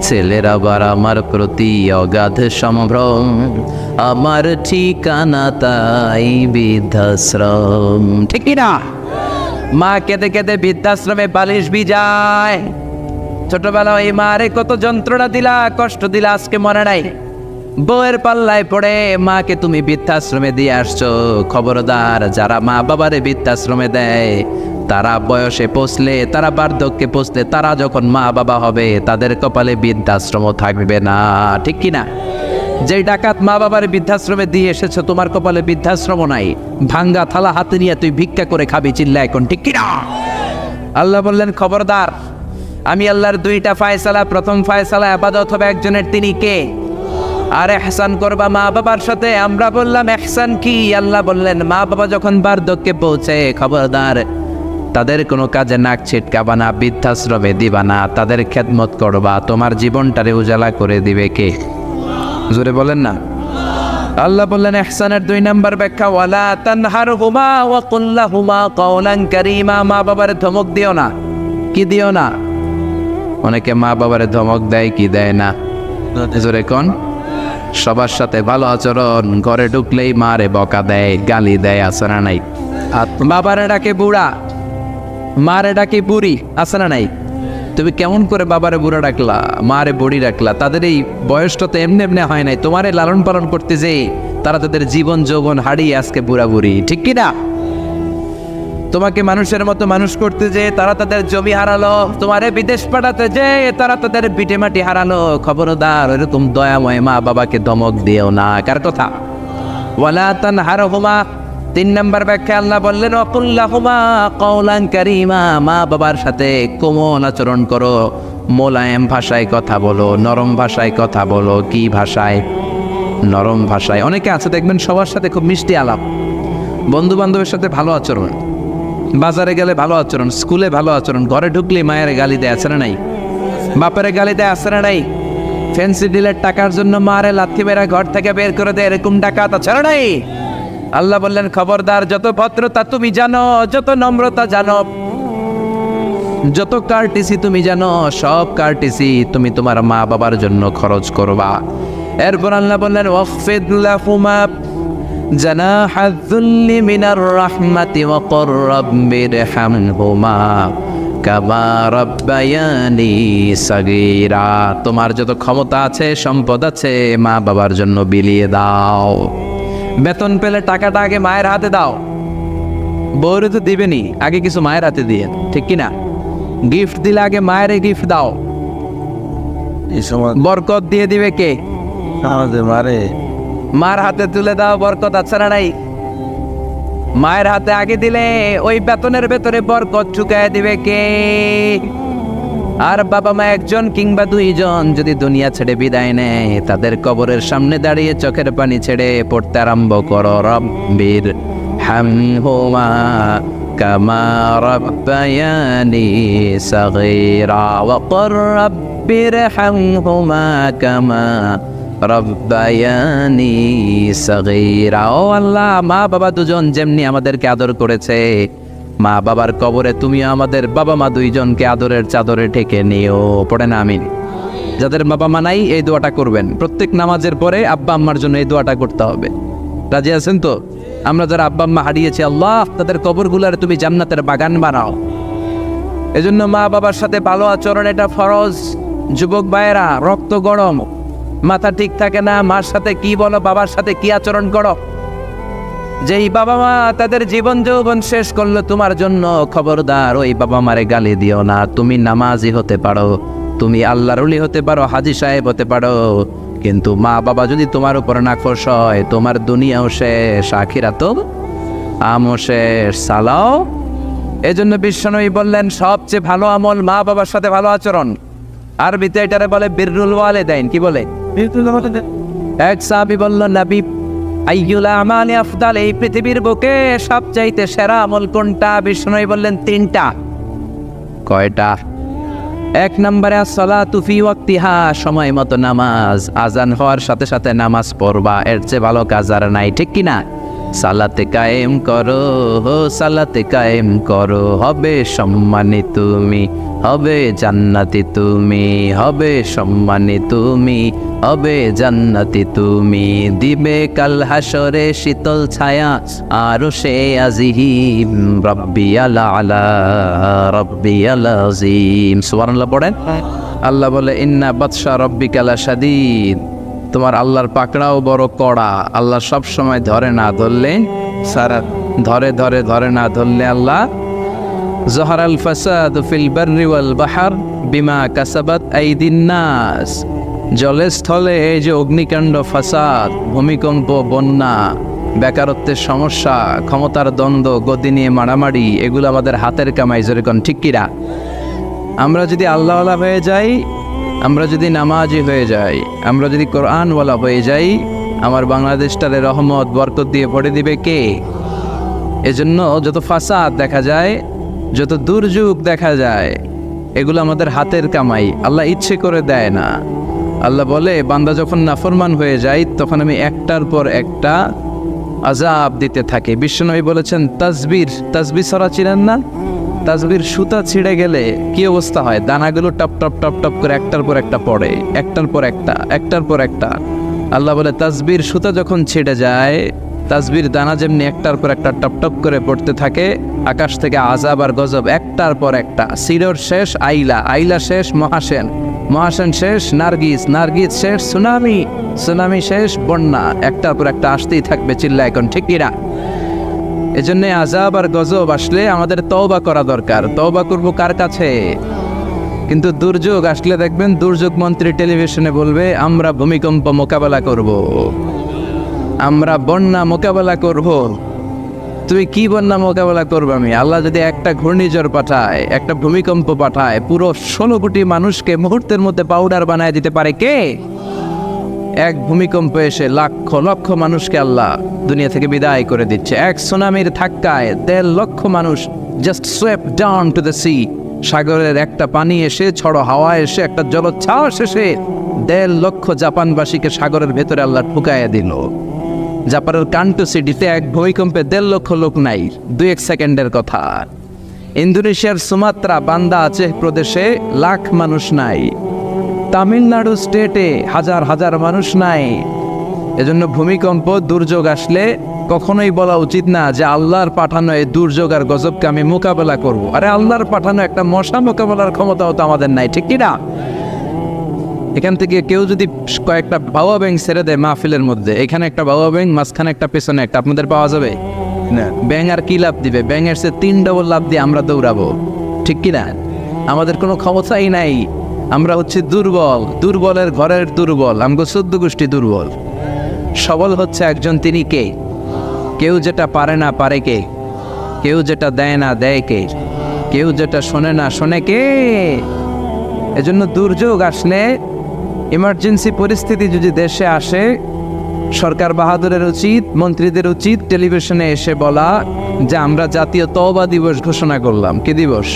ছেলের আবার আমার প্রতি অগাধ সম্ভ্রম, আমার ঠিকানা তাই বৃদ্ধাশ্রম। ঠিক না? মা কেঁদে কেঁদে বৃদ্ধাশ্রমে বালিশ ভিজায়। ছোটবেলায় এই মারে কত যন্ত্রণা দিলা, কষ্ট দিলা, আজকে মনে নাই। বউয়ের পাল্লায় পড়ে মাকে তুমি বৃদ্ধাশ্রমে দিয়ে আসছো। খবরদার, যারা মা বাবারে বৃদ্ধাশ্রমে দেয় তারা বয়সে পৌঁছলে, তারা বার্ধক্যে পৌঁছলে, তারা যখন মা বাবা হবে তাদের কপালে বৃদ্ধাশ্রমও থাকবে না। ঠিক কিনা? যেই ডাকাত মা বাবার বৃদ্ধাশ্রমে দিয়ে এসেছো, তোমার কপালে বৃদ্ধাশ্রম নাই। ভাঙ্গা থালা হাতে নিয়ে তুই ভিক্ষা করে খাবি, চিল্লা এখন। ঠিক কিনা? আল্লাহ বললেন খবরদার, আমি আল্লাহর 2টা ফায়সালা। প্রথম ফায়সালা ইবাদত হবে একজনের, তিনি কে? আর ইহসান করবা মা বাবার সাথে। আমরা বললাম ইহসান কি? আল্লাহ বললেন মা বাবা যখন বার্ধক্যে পৌঁছে, খবরদার তাদের কোনো কাজে নাক ছিটকাবা না, বৃদ্ধাশ্রমে দিবা না, তাদের খেদমত করবা। তোমার জীবনটারে উজালা করে দিবে কে? জোরে বলেন না। আল্লাহ বললেন ইহসানের 2 নাম্বার ব্যাখ্যা, ওয়ালা তানহারহুমা ওয়া কুল লাহুমা কাওলান কারীমা। মা বাবারে ধমক দিও না। কি দিও না? অনেকে মা বাবারে ধমক দেয়, কি দেয় না? জোরে কোন? সবার সাথে ভালো আচরণ, ঘরে ঢুকলেই মারে বকা দেয়, গালি দেয়, আছে না নাই? বাবারে ডাকে বুড়া, মারে ডাকে বুড়ি, আছে না নাই? তুমি কেমন করে বাবারে বুড়া ডাকলা, মারে বুড়ি ডাকলা? তাদের এই বয়সটা তো এমনি এমনি হয় নাই। তোমারে লালন পালন করতে যে তারা তাদের জীবন যৌবন হারিয়ে আজকে বুড়া বুড়ি। ঠিক কিনা? তোমাকে মানুষের মতো মানুষ করতে যে তারা তাদের জমি হারালো, তোমারে বিদেশ পাঠাতে যে তারা তাদের ভিটে মাটি হারালো। খবরদার, এরকম দয়াময় মা বাবাকে ধমক দিও না। কার কথা? ওয়ালা তানহারহুমা। 3 নাম্বার ব্যাখ্যা আল্লাহ বললেন ওয়া কুল লাহুমা কাওলান কারীমা। মা বাবার সাথে কোমল আচরণ করো, মোলায়েম ভাষায় কথা বলো, নরম ভাষায় কথা বলো। কি ভাষায়? নরম ভাষায়। অনেকে আছে দেখবেন সবার সাথে খুব মিষ্টি আলাপ, বন্ধু বান্ধবের সাথে ভালো আচরণ, বাজারে গেলে ভালো আচরণ, স্কুলে ভালো আচরণ, ঘরে ঢুকলে মায়ের গালি দেয়, আছে না নাই? বাপের গালি দেয়, আছে না নাই? ফ্যান্সি ডিলের টাকার জন্য মারে লাথি মেরা ঘর থেকে বের করে দেয়, এরকম ডাকাত আছে না নাই? আল্লাহ বললেন খবরদার, যত ভদ্রতা তুমি জানো, যত নম্রতা জানো, যত কার্টিসি তুমি জানো, সব কার্টিসি তুমি তোমার মা বাবার জন্য খরচ করবা। এরপর আল্লাহ বললেন ওয়াখফিদ লাহুমা জানাহা যুল্লি মিনার রাহমাতি ওয়া কুর রাব্বিরহামহুমা কামা রাব্বায়ানি সাগীরা। তোমার যত ক্ষমতা আছে, সম্পদ আছে, মা বাবার জন্য বিলিয়ে দাও। বেতন পেলে টাকাটা আগে মায়ের হাতে দাও। বউরে তো দিবেনি, আগে কিছু মায়ের হাতে দিয়ে। ঠিক কিনা? গিফট দিলে আগে মায়ের গিফট দাও। এই সময় বরকত দিয়ে দিবে কে? আমাদের মারে মার হাতে তুলে দাও, বরকত আছে না নাই? মায়ের হাতে আগে দিলে ওই বেতনের ভেতরে বরকত ঢুকায় দিবে কে? আর বাবা মা একজন কিংবা 2 জন যদি দুনিয়া ছেড়ে বিদায় নেয়, তাদের কবরের সামনে দাঁড়িয়ে চোখের পানি ছেড়ে পড়তে আরম্ভ করো রব্বির হামহুমা কামা রাব্বায়ানি সাগীরা ওয়া কুর রাব্বির হামহুমা কামা রাব্বায়ানি সাগীরা। ও আল্লাহ, মা বাবা দুজন যেমনি আমাদেরকে আদর করেছে, মা বাবার কবরে তুমি আমাদের বাবা মা দুইজনকে আদরের চাদরে ঢেকে নিও। পড়ে না আমিন। যাদের বাবা মা নাই এই দোয়াটা করবেন, প্রত্যেক নামাজের পরে আব্বা আম্মার জন্য এই দোয়াটা করতে হবে। রাজি আছেন তো? আমরা যারা আব্বা আম্মা হারিয়েছি, আল্লাহ তাদের কবরগুলার তুমি জান্নাতের বাগান বানাও। এজন্য মা বাবার সাথে ভালো আচরণ এটা ফরজ। যুবক ভাইয়েরা, রক্ত গরম, মাথা ঠিক থাকে না, মার সাথে কি বলো, বাবার সাথে কি আচরণ করো। যেই বাবা মা তাদের জীবন যৌবন শেষ করলো তোমার জন্য, খবরদার ওই বাবা মারে গালি দিও না। তুমি নামাজি হতে পারো, তুমি আল্লাহর ওলি হতে পারো, হাজী সাহেব হতে পারো, কিন্তু মা বাবা যদি তোমার উপর নাখোশ হয়, তোমার দুনিয়াও শেষ, আখিরাতও আমও শেষ। সালাও। এজন্য বিশ্বনবী বললেন সবচেয়ে ভালো আমল মা বাবার সাথে ভালো আচরণ। আরবিতে এটারে বলে বিররুল ওয়ালিদাইন। কি বলে? এক সাহাবী বলল, নবী আইয়ুল আমালি আফদাল, এই পৃথিবীর বুকে সবচাইতে সেরা আমল কোনটা? বিষ্ণু বললেন তিনটা। কয়টা? এক নম্বরে আসসালাতু ফি ওয়াক্তিহা, সময় মতো নামাজ, আজান হওয়ার সাথে সাথে নামাজ পড়বা, এর চেয়ে ভালো কাজ আর নাই, ঠিক কি না? সালাতে কায়েম করো, সালাতে কায়েম করো, হবে সম্মানী তুমি, হবে জান্নাতি তুমি, হবে সম্মানী তুমি, হবে জান্নাতি তুমি, দিবে কাল হাসরে শীতল ছায়া আরশে আজিম, রব্বিয়াল আলা রব্বিয়াল আযীম। সুবহানাল্লাহ পড়েন। আল্লাহ বলে ইন্না বাতশা রব্বিকা লাশাদীদ, তোমার আল্লাহর পাকড়াও বড় কড়া। আল্লাহ সব সময় ধরে না ধরলে সারা ধরে ধরে ধরে না ধরলে আল্লাহ। জহরাল ফাসাদু ফিল বাররি ওয়াল বাহর বিমা কাসাবাত আইদিন নাস, জলে স্থলে এই যে অগ্নিকাণ্ড, ফাসাদ, ভূমিকম্প, বন্যা, বেকারত্বের সমস্যা, ক্ষমতার দ্বন্দ্ব, গদি নিয়ে মারামারি, এগুলো আমাদের হাতের কামাই। যেরকম ঠিক কিরা? আমরা যদি আল্লাহওয়ালা হয়ে যাই, আমরা যদি নামাজি হয়ে যাই, আমরা যদি কোরআনওয়ালা হয়ে যাই, আমার বাংলাদেশটারে রহমত বরকত দিয়ে ভরে দিবে কে? এজন্য যত ফাসাদ দেখা যায়, যত দুর্যোগ দেখা যায়, এগুলো আমাদের হাতের কামাই, আল্লাহ ইচ্ছে করে দেয় না। আল্লাহ বলে বান্দা যখন নাফরমান হয়ে যায় তখন আমি একটার পর একটা আযাব দিতে থাকি। বিশ্বনবী বলেছেন তাসবির ছড়া চিনেন না? তাসবির সুতা ছিঁড়ে গেলে কি অবস্থা হয়? দানাগুলো টপ টপ টপ টপ করে একটার পর একটা পড়ে, একটার পর একটা, একটার পর একটা। আল্লাহ বলে তাসবির সুতা যখন ছিঁড়ে যায়, তাসবির দানা যেমনি একটার পর একটা টপ টপ করে পড়তে থাকে, আকাশ থেকে আযাব আর গজব একটার পর একটা। সিরর শেষ আইলা, আইলা শেষ মহাসেন, মহাসেন শেষ নার্গিস, নার্গিস শেষ সুনামি, সুনামি শেষ বন্যা, একটার পর একটা আসতেই থাকবে। চিল্লা এখন ঠিক কিনা? এজন্য আযাব আর গজব আসলে আমাদের তওবা করা দরকার। তওবা করব কার কাছে? কিন্তু দুর্যোগ আসলে দেখবেন দুর্যোগ মন্ত্রী টেলিভিশনে বলবে আমরা ভূমিকম্প মোকাবেলা করব, আমরা বন্যা মোকাবেলা করব। তুই কি বন্যা মোকাবেলা করবো? আমি আল্লাহ যদি একটা ঘূর্ণিঝড় পাঠায়, একটা ভূমিকম্প পাঠায়, পুরো 16 কোটি মানুষকে মুহূর্তের মধ্যে পাউডার বানায় দিতে পারে কে? এক ভূমিকম্প এসে লক্ষ লক্ষ মানুষকে আল্লাহ দুনিয়া থেকে বিদায় করে দিচ্ছে। এক সুনামির ধাক্কায় 1.5 লক্ষ মানুষ just swept down to the sea. সাগরের একটা পানি এসে, ঝড়ো হাওয়া এসে, একটা জলোচ্ছ্বাস এসে 1.5 লক্ষ জাপানবাসীকে সাগরের ভেতরে আল্লাহ ঢুকাইয়া দিল। জাপানের কান্টো সিটিতে এক ভূমিকম্পে 1.5 লক্ষ লোক নাই, 2-1 সেকেন্ডের কথা। ইন্দোনেশিয়ার সুমাত্রা বান্দা আচেহ প্রদেশে লাখ মানুষ নাই। তামিলনাড়ু স্টেটে হাজার হাজার মানুষ নাই। এজন্য ভূমিকম্প দুর্যোগ আসলে কখনোই বলা উচিত না যে আল্লাহর পাঠানো এই দুর্যোগ আর গজবকে আমি মোকাবেলা করব। আরে আল্লাহর পাঠানো একটা মশা মোকাবেলার ক্ষমতাও তো আমাদের নাই, ঠিক কি না? এখান থেকে কেউ যদি কয়েকটা বাবা ব্যাং ছেড়ে দেয় মাহফিলের মধ্যে, এখানে একটা বাবা ব্যাং, মাঝখানে একটা, পেছনে একটা, আপনাদের পাওয়া যাবে না? ব্যাং আর কি লাভ দিবে? ব্যাঙের সে 3 ডবল লাভ দিয়ে আমরা দৌড়াবো, ঠিক কি না? আমাদের কোনো ক্ষমতাই নাই। আমরা হচ্ছে দুর্বল, দুর্বলের ঘরের দুর্বল। আমগো 14 গোষ্ঠী দুর্বল। সবল হচ্ছে একজন, তিনি কে? কেউ যেটা পারে না পারে কে? কেউ যেটা দেয় না দেয় কে? কেউ যেটা শোনে না শোনে কে? এজন্য দুর্যোগ আসলে, ইমার্জেন্সি পরিস্থিতি যদি দেশে আসে, সরকার বাহাদুরের উচিত, মন্ত্রীদের উচিত টেলিভিশনে এসে বলা যে আমরা জাতীয় তওবা দিবস ঘোষণা করলাম। কি দিবস?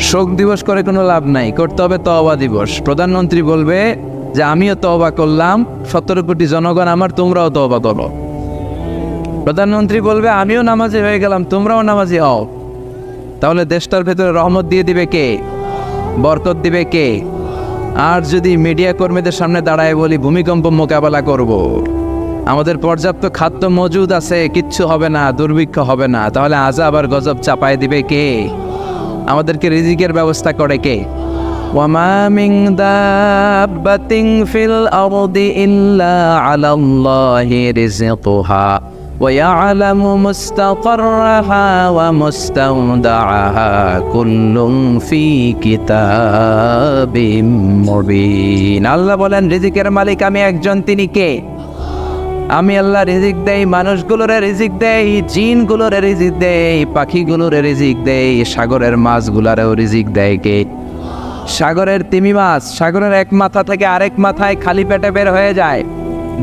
শোক দিবস করে কোনো লাভ নাই, করতে হবে তওবা দিবস। প্রধানমন্ত্রী বলবে যে আমিও তওবা করলাম, 17 কোটি জনগণ আমার, তোমরাও তওবা করো। প্রধানমন্ত্রী বলবে আমিও নামাজি হয়ে গেলাম, তোমরাও নামাজি হও। তাহলে দেশটার ভেতরে রহমত দিয়ে দিবে কে? বরকত দিবে কে? আর যদি মিডিয়া কর্মীদের সামনে দাঁড়ায় বলি ভূমিকম্প মোকাবেলা করব, আমাদের পর্যাপ্ত খাদ্য মজুদ আছে, কিচ্ছু হবে না, দুর্ভিক্ষ হবে না, তাহলে আযাব আর গজব চাপায় দিবে কে? আমাদেরকে রিজিকের ব্যবস্থা করে কে? ওয়ামা মিন দাব্বাতিন ফিল আরদি ইল্লা আলাল্লাহি রিজকুহা ওয়া ইয়ালামু মুস্তাকাররাহা ওয়া মুস্তাওদাআহা কুল্লুন ফি কিতাবিম মুবিন। আল্লাহ বলেন রিজিকের মালিক আমি একজন, তিনি কে? আমি আল্লাহ রিজিক দেই, মানুষগুলোরে রিজিক দেই, জিনগুলোরে রিজিক দেই, পাখিগুলোরে রিজিক দেই, সাগরের মাছগুলারেও রিজিক দেয় কে? সাগরের তিমি মাছ সাগরের এক মাথা থেকে আরেক মাথায় খালি পেটে বের হয়ে যায়,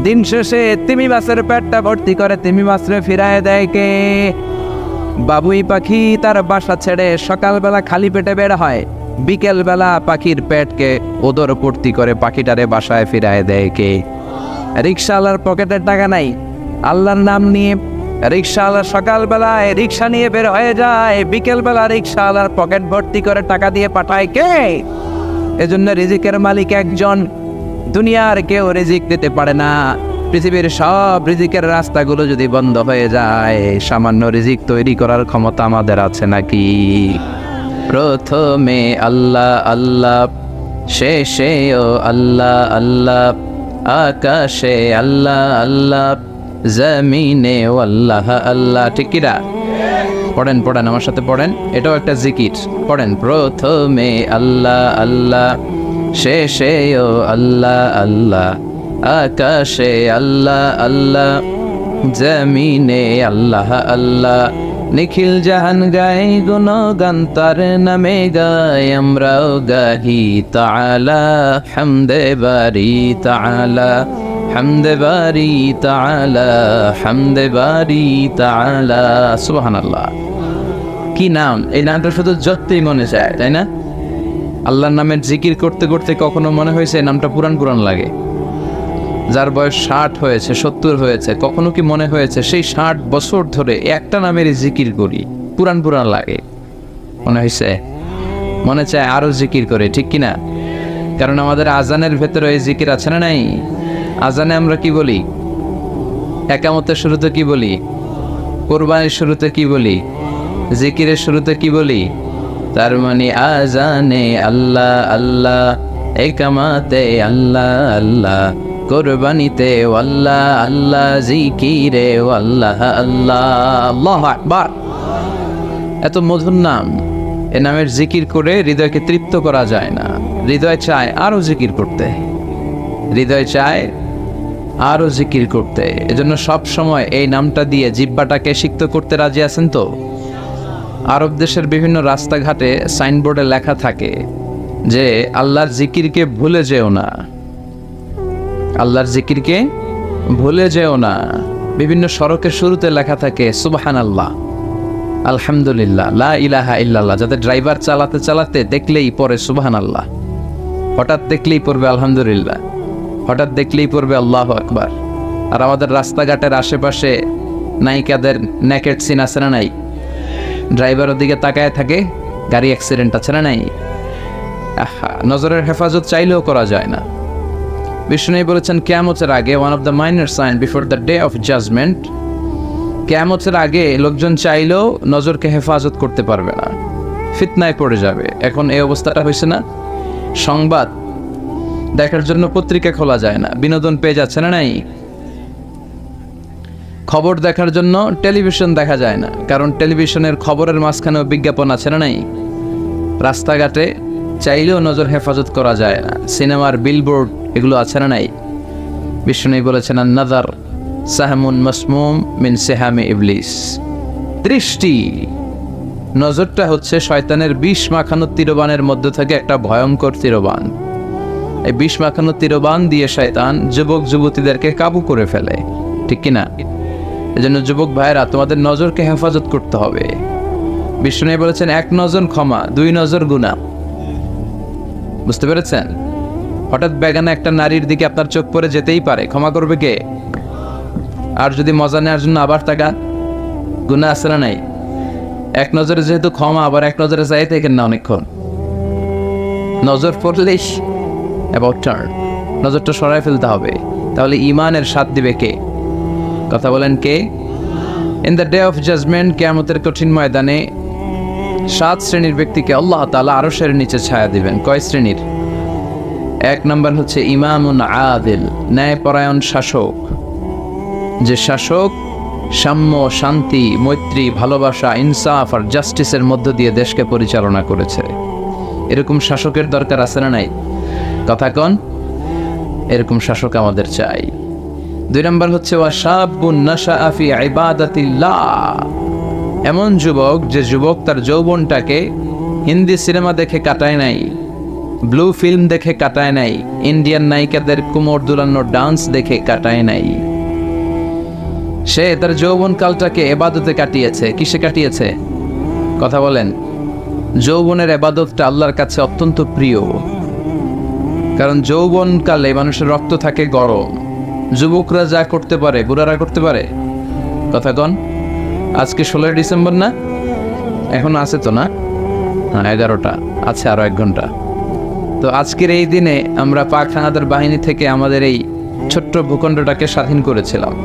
দিন শেষে তিমি মাছের পেটটা ভর্তি করে তিমি মাছরে ফিরায় দেয় কে? বাবুই পাখি তার বাসা ছেড়ে সকালবেলা খালি পেটে বের হয়, বিকেলবেলা পাখির পেটকে ওদর পূর্তি করে পাখিটারে বাসায় ফিরায় দেয় কে? রিক্সাওয়ালার পকেটের টাকা নাই, আল্লাহর নাম নিয়ে রিক্সাওয়ালা সকালবেলায় রিক্সা নিয়ে বের হয়ে যায়, বিকেলবেলা রিক্সাওয়ালার পকেট ভর্তি করে টাকা দিয়ে পাঠায় কে? এজন্য রিজিকের মালিক একজন, দুনিয়ার কেউ রিজিক দিতে পারে না। পৃথিবীর সব রিজিকের রাস্তাগুলো যদি বন্ধ হয়ে যায়, সামান্য রিজিক তৈরি করার ক্ষমতা আমাদের আছে নাকি? প্রথমে আল্লাহ আল্লাহ, শেষেও আল্লাহ আল্লাহ, আকাশে আল্লাহ আল্লাহ, জমিনে আল্লাহ আল্লাহ। ঠিক কিনা? পড়েন পড়েন আমার সাথে পড়েন, এটাও একটা জিকির। পড়েন প্রথমে আল্লাহ আল্লাহ, শেষেও আল্লাহ আল্লাহ, আকাশে আল্লাহ আল্লাহ, জমিনে আল্লাহ আল্লাহ। নিখিল জাহান গাই গুণগান তার নামে গাই, আমরাও গাহি তাআলা হামদে বারি তাআলা, হামদে বারি তাআলা, হামদে বারি তাআলা। সুবহানাল্লাহ। কি নাম! এই নামটা শুধু যতই মনে চায়, তাই না? আল্লাহর নামের জিকির করতে করতে কখনো মনে হয়েছে নামটা পুরান পুরান লাগে? যার বয়স 60 হয়েছে, 70 হয়েছে, কখনো কি মনে হয়েছে সেই 60 বছর ধরে একটা নামেরই জিকির করি, পুরান পুরান লাগে? মনে হয়েছে? মনে চায় আরো জিকির করে, ঠিক কিনা? কারণ আমাদের আজানের ভেতরে এই জিকির আছে না নাই? আজানে আমরা কি বলি? একামতের শুরুতে কি বলি? কোরবানির শুরুতে কি বলি? জিকিরের শুরুতে কি বলি? তার মানে আজানে আল্লাহ আল্লাহ, একামাতে আল্লাহ আল্লাহ, কোরবানিতে আল্লাহ আল্লাহ, জিকিরে আল্লাহ আল্লাহ। আল্লাহু আকবার। এত মধুর নাম, এ নামের জিকির করে হৃদয়কে তৃপ্ত করা যায় না। হৃদয় চায় আরো জিকির করতে, হৃদয় চায় আরো জিকির করতে। এজন্য সব সময় এই নামটা দিয়ে জিহ্বাটাকে সিক্ত করতে রাজি আছেন তো? আরব দেশের বিভিন্ন রাস্তাঘাটে সাইনবোর্ডে লেখা থাকে যে আল্লাহর জিকিরকে ভুলে যেও না, আল্লাহর জিকিরকে ভুলে যেও না। বিভিন্ন সড়কের শুরুতে লেখা থাকে সুবহানাল্লাহ, আলহামদুলিল্লাহ, লা ইলাহা ইল্লাল্লাহ। যাতে ড্রাইভার চালাতে চালাতে দেখলেই পড়ে সুবহানাল্লাহ, হঠাৎ দেখলেই পড়বে আলহামদুলিল্লাহ, হঠাৎ দেখলেই পড়বে আল্লাহু আকবার। আর আমাদের রাস্তাঘাটের আশেপাশে নায়িকাদের নেকেড সিন আছে না নাই? ড্রাইভার ওদিকে তাকায় থাকে, গাড়ি অ্যাক্সিডেন্ট আছে না নাই? আহা, নজরের হেফাজত চাইলেও করা যায় না। বিষ্ণু বলেছেন কিয়ামতের আগে, one of the minor sign before the day of judgement, কিয়ামতের আগে লোকজন চাইলেও নজরকে হেফাজত করতে পারবে না, ফিতনায় পড়ে যাবে। এখন এই অবস্থাটা হয়েছে না? সংবাদ দেখার জন্য পত্রিকা খোলা যায় না, বিনোদন পেয়ে যাচ্ছে না নাই? খবর দেখার জন্য টেলিভিশন দেখা যায় না, কারণ টেলিভিশনের খবরের মাঝখানেও বিজ্ঞাপন আছে না নাই? রাস্তাঘাটে চাইলেও নজর হেফাজত করা যায় না, সিনেমার বিলবোর্ড এগুলো আছে না নাই? বিষ্ণু বলেছেন আন-নাযার সাহমুন মাসমুম মিন সিহামি ইবলিস। দৃষ্টি, নজরটা হচ্ছে শয়তানের বিষ মাখানো তীরবানের মধ্যে থেকে একটা ভয়ঙ্কর তীরবান। এই বিষ মাখানো তীরবান দিয়ে শয়তান যুবক যুবতীদেরকে কাবু করে ফেলে, ঠিক কিনা? এজন্য যুবক ভাইয়েরা, তোমাদের নজরকে হেফাজত করতে হবে। বিষ্ণু বলেছেন এক নজর ক্ষমা, দুই নজর গুনাহ। বুঝতে পেরেছেন? হঠাৎ বেগানা একটা নারীর দিকে আপনার চোখ পড়ে যেতেই পারে, ক্ষমা করবে কে? আর যদি মজা নেওয়ার জন্য আবার তাকা, গুনাহ আছে না নাই? এক নজরে যেহেতু ক্ষমা, আবার এক নজরে চাই দেখেন না অনেকক্ষণ, নজর পড়লেই অ্যাবাউট টার্ন, নজরটা সরাই ফেলতে হবে। তাহলে ইমানের স্বাদ দিবে কে? কথা বলেন কে? In the day of judgement, কিয়ামতের কঠিন ময়দানে 7 শ্রেণীর ব্যক্তিকে আল্লাহ তাআলা আরশের নিচে ছায়া দিবেন। কয় শ্রেণীর? 1 নম্বর হচ্ছে ইমামুন আদিল, ন্যায়পরায়ণ শাসক। যে শাসক সাম্য, শান্তি, মৈত্রী, ভালোবাসা, ইনসাফ আর জাস্টিসের মধ্য দিয়ে দেশকে পরিচালনা করেছে। এরকম শাসকের দরকার আছে না নাই? কথা কন, এরকম শাসক আমাদের চাই। 2 নম্বর হচ্ছে ওয়াশাবুন নাশাআ ফি ইবাদাতিল্লাহ, এমন যুবক যে যুবক তার যৌবনটাকে হিন্দি সিনেমা দেখে কাটায় নাই, ব্লু ফিল্ম দেখে কাটায় নাই, ইন্ডিয়ান নায়িকাদের কোমর দুলানো ডান্স দেখে কাটায় নাই। সে তার যৌবনকালটাকে এবাদতে কাটিয়েছে। কিসে কাটিয়েছে? কথা বলেন। যৌবনের এবাদতটা আল্লাহর কাছে অত্যন্ত প্রিয়, কারণ যৌবনকালে মানুষের রক্ত থাকে গরম। যুবকরা যা করতে পারে বুড়ারা করতে পারে? কথা কন। আজকে 16 ডিসেম্বর না? এখন আছে তো না? হ্যাঁ, 11টা আছে, আরো 1 ঘন্টা। তো আজকের এই দিনে আমরা পাক হানাদার বাহিনী থেকে আমাদের এই ছোট্ট ভূখণ্ডটাকে স্বাধীন করেছিলাম।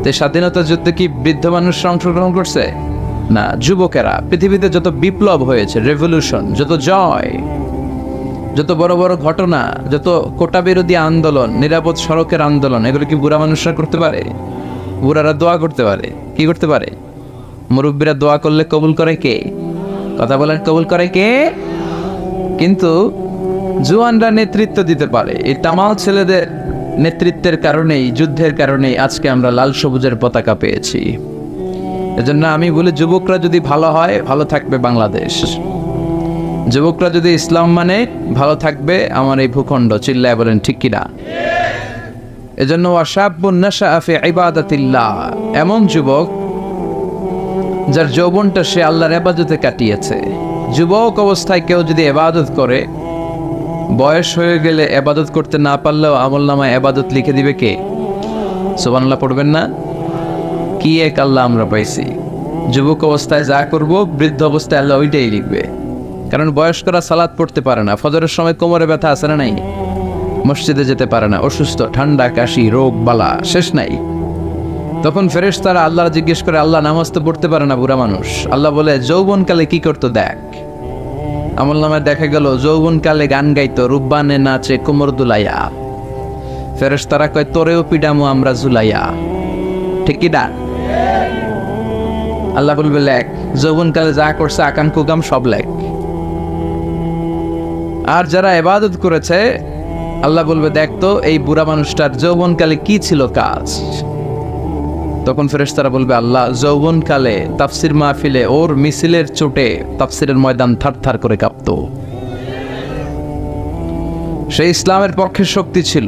তো স্বাধীনতা যুদ্ধে কি বৃদ্ধ মানুষরা অংশগ্রহণ করছে? না, যুবকেরা। পৃথিবীতে যত বিপ্লব হয়েছে, রেভলিউশন, যত জয়, যত বড় বড় ঘটনা, যত কোটা বিরোধী আন্দোলন, নিরাপদ সড়কের আন্দোলন, এগুলো কি বুড়া মানুষরা করতে পারে? বুড়ারা দোয়া করতে পারে। কি করতে পারে? মুরব্বীরা দোয়া করলে কবুল করে কে? কথা বলেন, কবুল করে কে? কিন্তু জওয়ানরা নেতৃত্ব দিতে পারে। এই তামাল ছেলেদের নেতৃত্বের কারণেই, যুদ্ধের কারণেই আজকে আমরা লাল সবুজের পতাকা পেয়েছি। এজন্য আমি বলি, যুবকরা যদি ভালো হয়, ভালো থাকবে বাংলাদেশ। যুবকরা যদি ইসলাম মানে, ভালো থাকবে আমার এই ভূখণ্ড। চিল্লায় বলেন ঠিক কিনা? এজন্য ওয়াশাবুন নাশাআ ফি ইবাদাতিল্লাহ, এমন যুবক যার যৌবনটা সে আল্লাহর ইবাদতে কাটিয়েছে। যুবক অবস্থায় কেউ যদি ইবাদত করে, বয়স হয়ে গেলে ইবাদত করতে না পারলেও আমলনামায় ইবাদত লিখে দিবে কে? সুবহানাল্লাহ পড়বেন না? কি এক আল্লাহ আমরা পাইছি! যুবক অবস্থায় যা করব, বৃদ্ধ অবস্থায় আল্লাহ ওইটাই লিখবে। কারণ বয়স্করা সালাত পড়তে পারে না, ফজরের সময় কোমরে ব্যথা আছে না নাই? মসজিদে যেতে পারে না, অসুস্থ, ঠান্ডা, কাশি, রোগ বালা শেষ নাই। তখন ফেরেশতারা আল্লাহ জিজ্ঞেস করে, আল্লাহ নামাজ তো পড়তে পারে না বুড়া মানুষ। আল্লাহ বলে, যৌবনকালে কি করতো দেখ। আমলনামায় দেখা গেল যৌবনকালে গান গাইতো, রূপবানে নাচে কোমর দুলাইয়া। ফেরেশতারা কয়, তোরেও পিডামো আমরা জুলাইয়া। ঠিক কি না? আল্লাহ বলবে, লেখ। যৌবনকালে যা করছে আকাম কুকাম সব লেখ। আর যারা ইবাদত করেছে, আল্লাহ বলবে, দেখতো এই বুড়া মানুষটার যৌবনকালে কি ছিল কাজ। তখন ফেরেশতারা বলবে, আল্লাহ যৌবনকালে তাফসির মাহফিলে ওর মিছিলের চোটে তাফসিরের ময়দান থারথার করে কাঁপতো। সে ইসলামের পক্ষে শক্তি ছিল।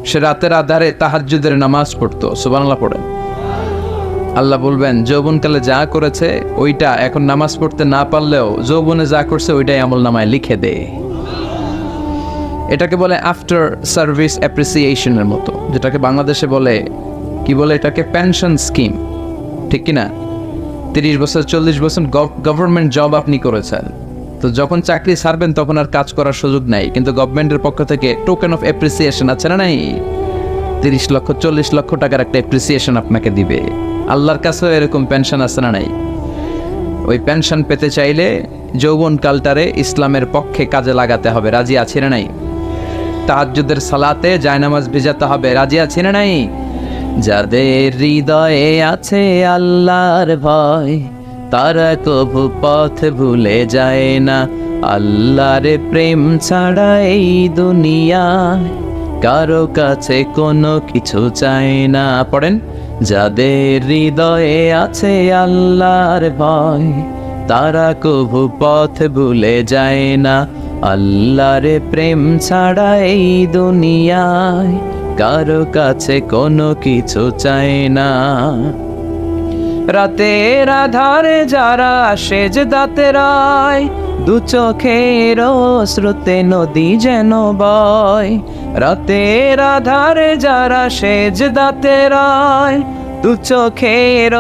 সে রাতের আধারে তাহাজ্জুদের নামাজ পড়তো। সুবহানাল্লাহ পড়েন। আল্লাহ বলবেন, যৌবনকালে যা করেছে ওইটা এখন নামাজ পড়তে না পারলেও যৌবনে যা করছে ওইটাই আমলনামায় লিখে দে। এটাকে বলে আফটার সার্ভিস অ্যাপ্রিসিয়েশনের মতো, যেটাকে বাংলাদেশে বলে, কি বলে এটাকে, পেনশন স্কিম। ঠিক কিনা? 30 বছর 40 বছর গভর্নমেন্ট জব আপনি করেছেন, তো যখন চাকরি ছাড়বেন তখন আর কাজ করার সুযোগ নাই, কিন্তু গভর্নমেন্টের পক্ষ থেকে টোকেন অফ অ্যাপ্রিসিয়েশন আছে না নাই? 30 লক্ষ 40 লক্ষ টাকার একটা অ্যাপ্রিসিয়েশন আপনাকে দিবে। আল্লাহর কাছেও এরকম পেনশন আছে না নাই? ওই পেনশন পেতে চাইলে যৌবনকালটারে ইসলামের পক্ষে কাজে লাগাতে হবে। রাজি আছি না নাই? তাহাজ্জুদের সালাতে জায়নামাজ ভিজাতে হবে। রাজি আছি না নাই? যাদের হৃদয়ে আছে আল্লাহর ভয়, তারা কবু পথ ভুলে যায় না। আল্লাহর প্রেম ছাড়া এই দুনিয়ায় কারো কাছে কোনো কিছু চায় না। পড়েন, যাদের হৃদয়ে আছে আল্লাহর ভয়, তারা কবু পথ ভুলে যায় না। আল্লাহর প্রেম ছাড়া এই দুনিয়ায় কারো কাছে কোনো কিছু চায় না। রাতের আধারে যারা সেজদাতে রয়, দু চোখের স্রোতে নদী যেন বয়। রাতের আধারে যারা সেজদাতে রয়, দু চোখের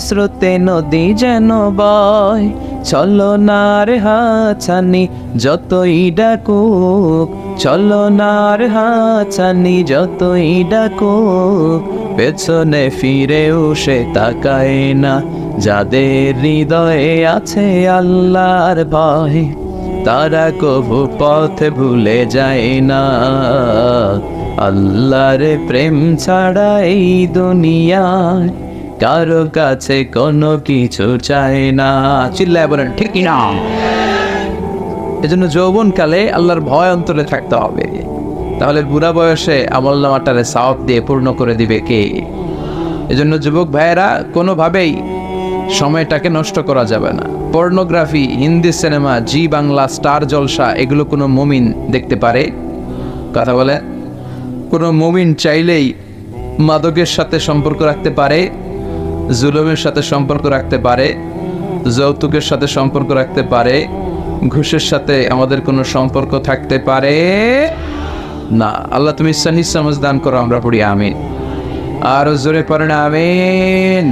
স্রোতে নদী যেন বয়, ছলনার হাতছানি যতই ডাকুক, ছলনার হাতছানি যতই ডাকুক, পেছনে ফিরেও সে তাকায় না। যাদের হৃদয়ে আছে আল্লাহর ভয়, তারা কভু পথ ভুলে যায় না। আল্লাহর প্রেম ছাড়া এই দুনিয়ায় কারো কাছে কোনো কিছু চায় না। চিল্লায় বলেন ঠিক না? এজন্য যৌবনকালে আল্লাহর ভয় অন্তরে থাকতে হবে, তাহলে বুড়া বয়সে আমলনামাটারে সওয়াব দিয়ে পূর্ণ করে দিবে কে? এজন্য যুবক ভাইয়েরা, কোনোভাবেই সময়টাকে নষ্ট করা যাবে না। পর্নোগ্রাফি, হিন্দি সিনেমা, জি বাংলা, স্টার জলসা, এগুলো কোনো মুমিন দেখতে পারে? কথা বলে, কোনো মুমিন চাইলেই মাদকের সাথে সম্পর্ক রাখতে পারে, জুলুমের সাথে সম্পর্ক রাখতে পারে, যৌতুকের সাথে সম্পর্ক রাখতে পারে, ঘুষের সাথে আমাদের কোনো সম্পর্ক থাকতে পারে না। আল্লাহ তুমি সহি সমঝ দান করো, আমরা পড়ি আমিন। আর জোরে পড়েন আমিন।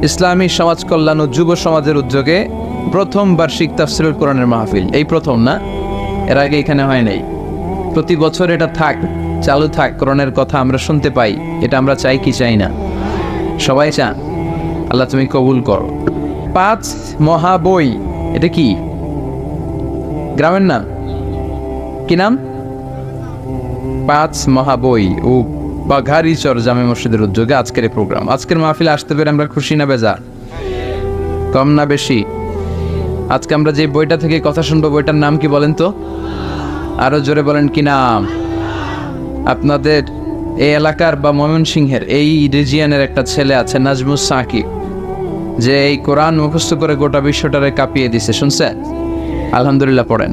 ইসলামী সমাজ কল্যাণ ও যুব সমাজের উদ্যোগে প্রথম বার্ষিক তাফসীরুল কোরআনের মাহফিল, এই প্রথম না, এর আগে এখানে হয় নাই। প্রতি বছর এটা থাক, চালু থাক, কোরআনের কথা আমরা শুনতে পাই। এটা আমরা চাই কি চাই না? সবাই চান। আল্লাহ তুমি কবুল করো। 5 মহাবই, এটা কি গ্রামের নাম? কি নাম? 5 মহাবই ও বাঘারিচর জামে মসজিদের উদ্যোগে আজকের এই প্রোগ্রাম। আজকের মাহফিলে আসতে পেরে আমরা খুশি না বেজার? কম না বেশি? আজকে আমরা যে বইটা থেকে কথা শুনবো, বইটার নাম কি বলেন তো? আরো জোরে বলেন, কি নাম? আপনাদের এই এলাকার বা ময়মনসিংহের এই রিজিয়নের একটা ছেলে আছে, নাজমুস সাকিব, যে এই কোরআন মুখস্থ করে গোটা বিশ্বটারে কাঁপিয়ে দিছে, শুনছেন? আলহামদুলিল্লাহ পড়েন।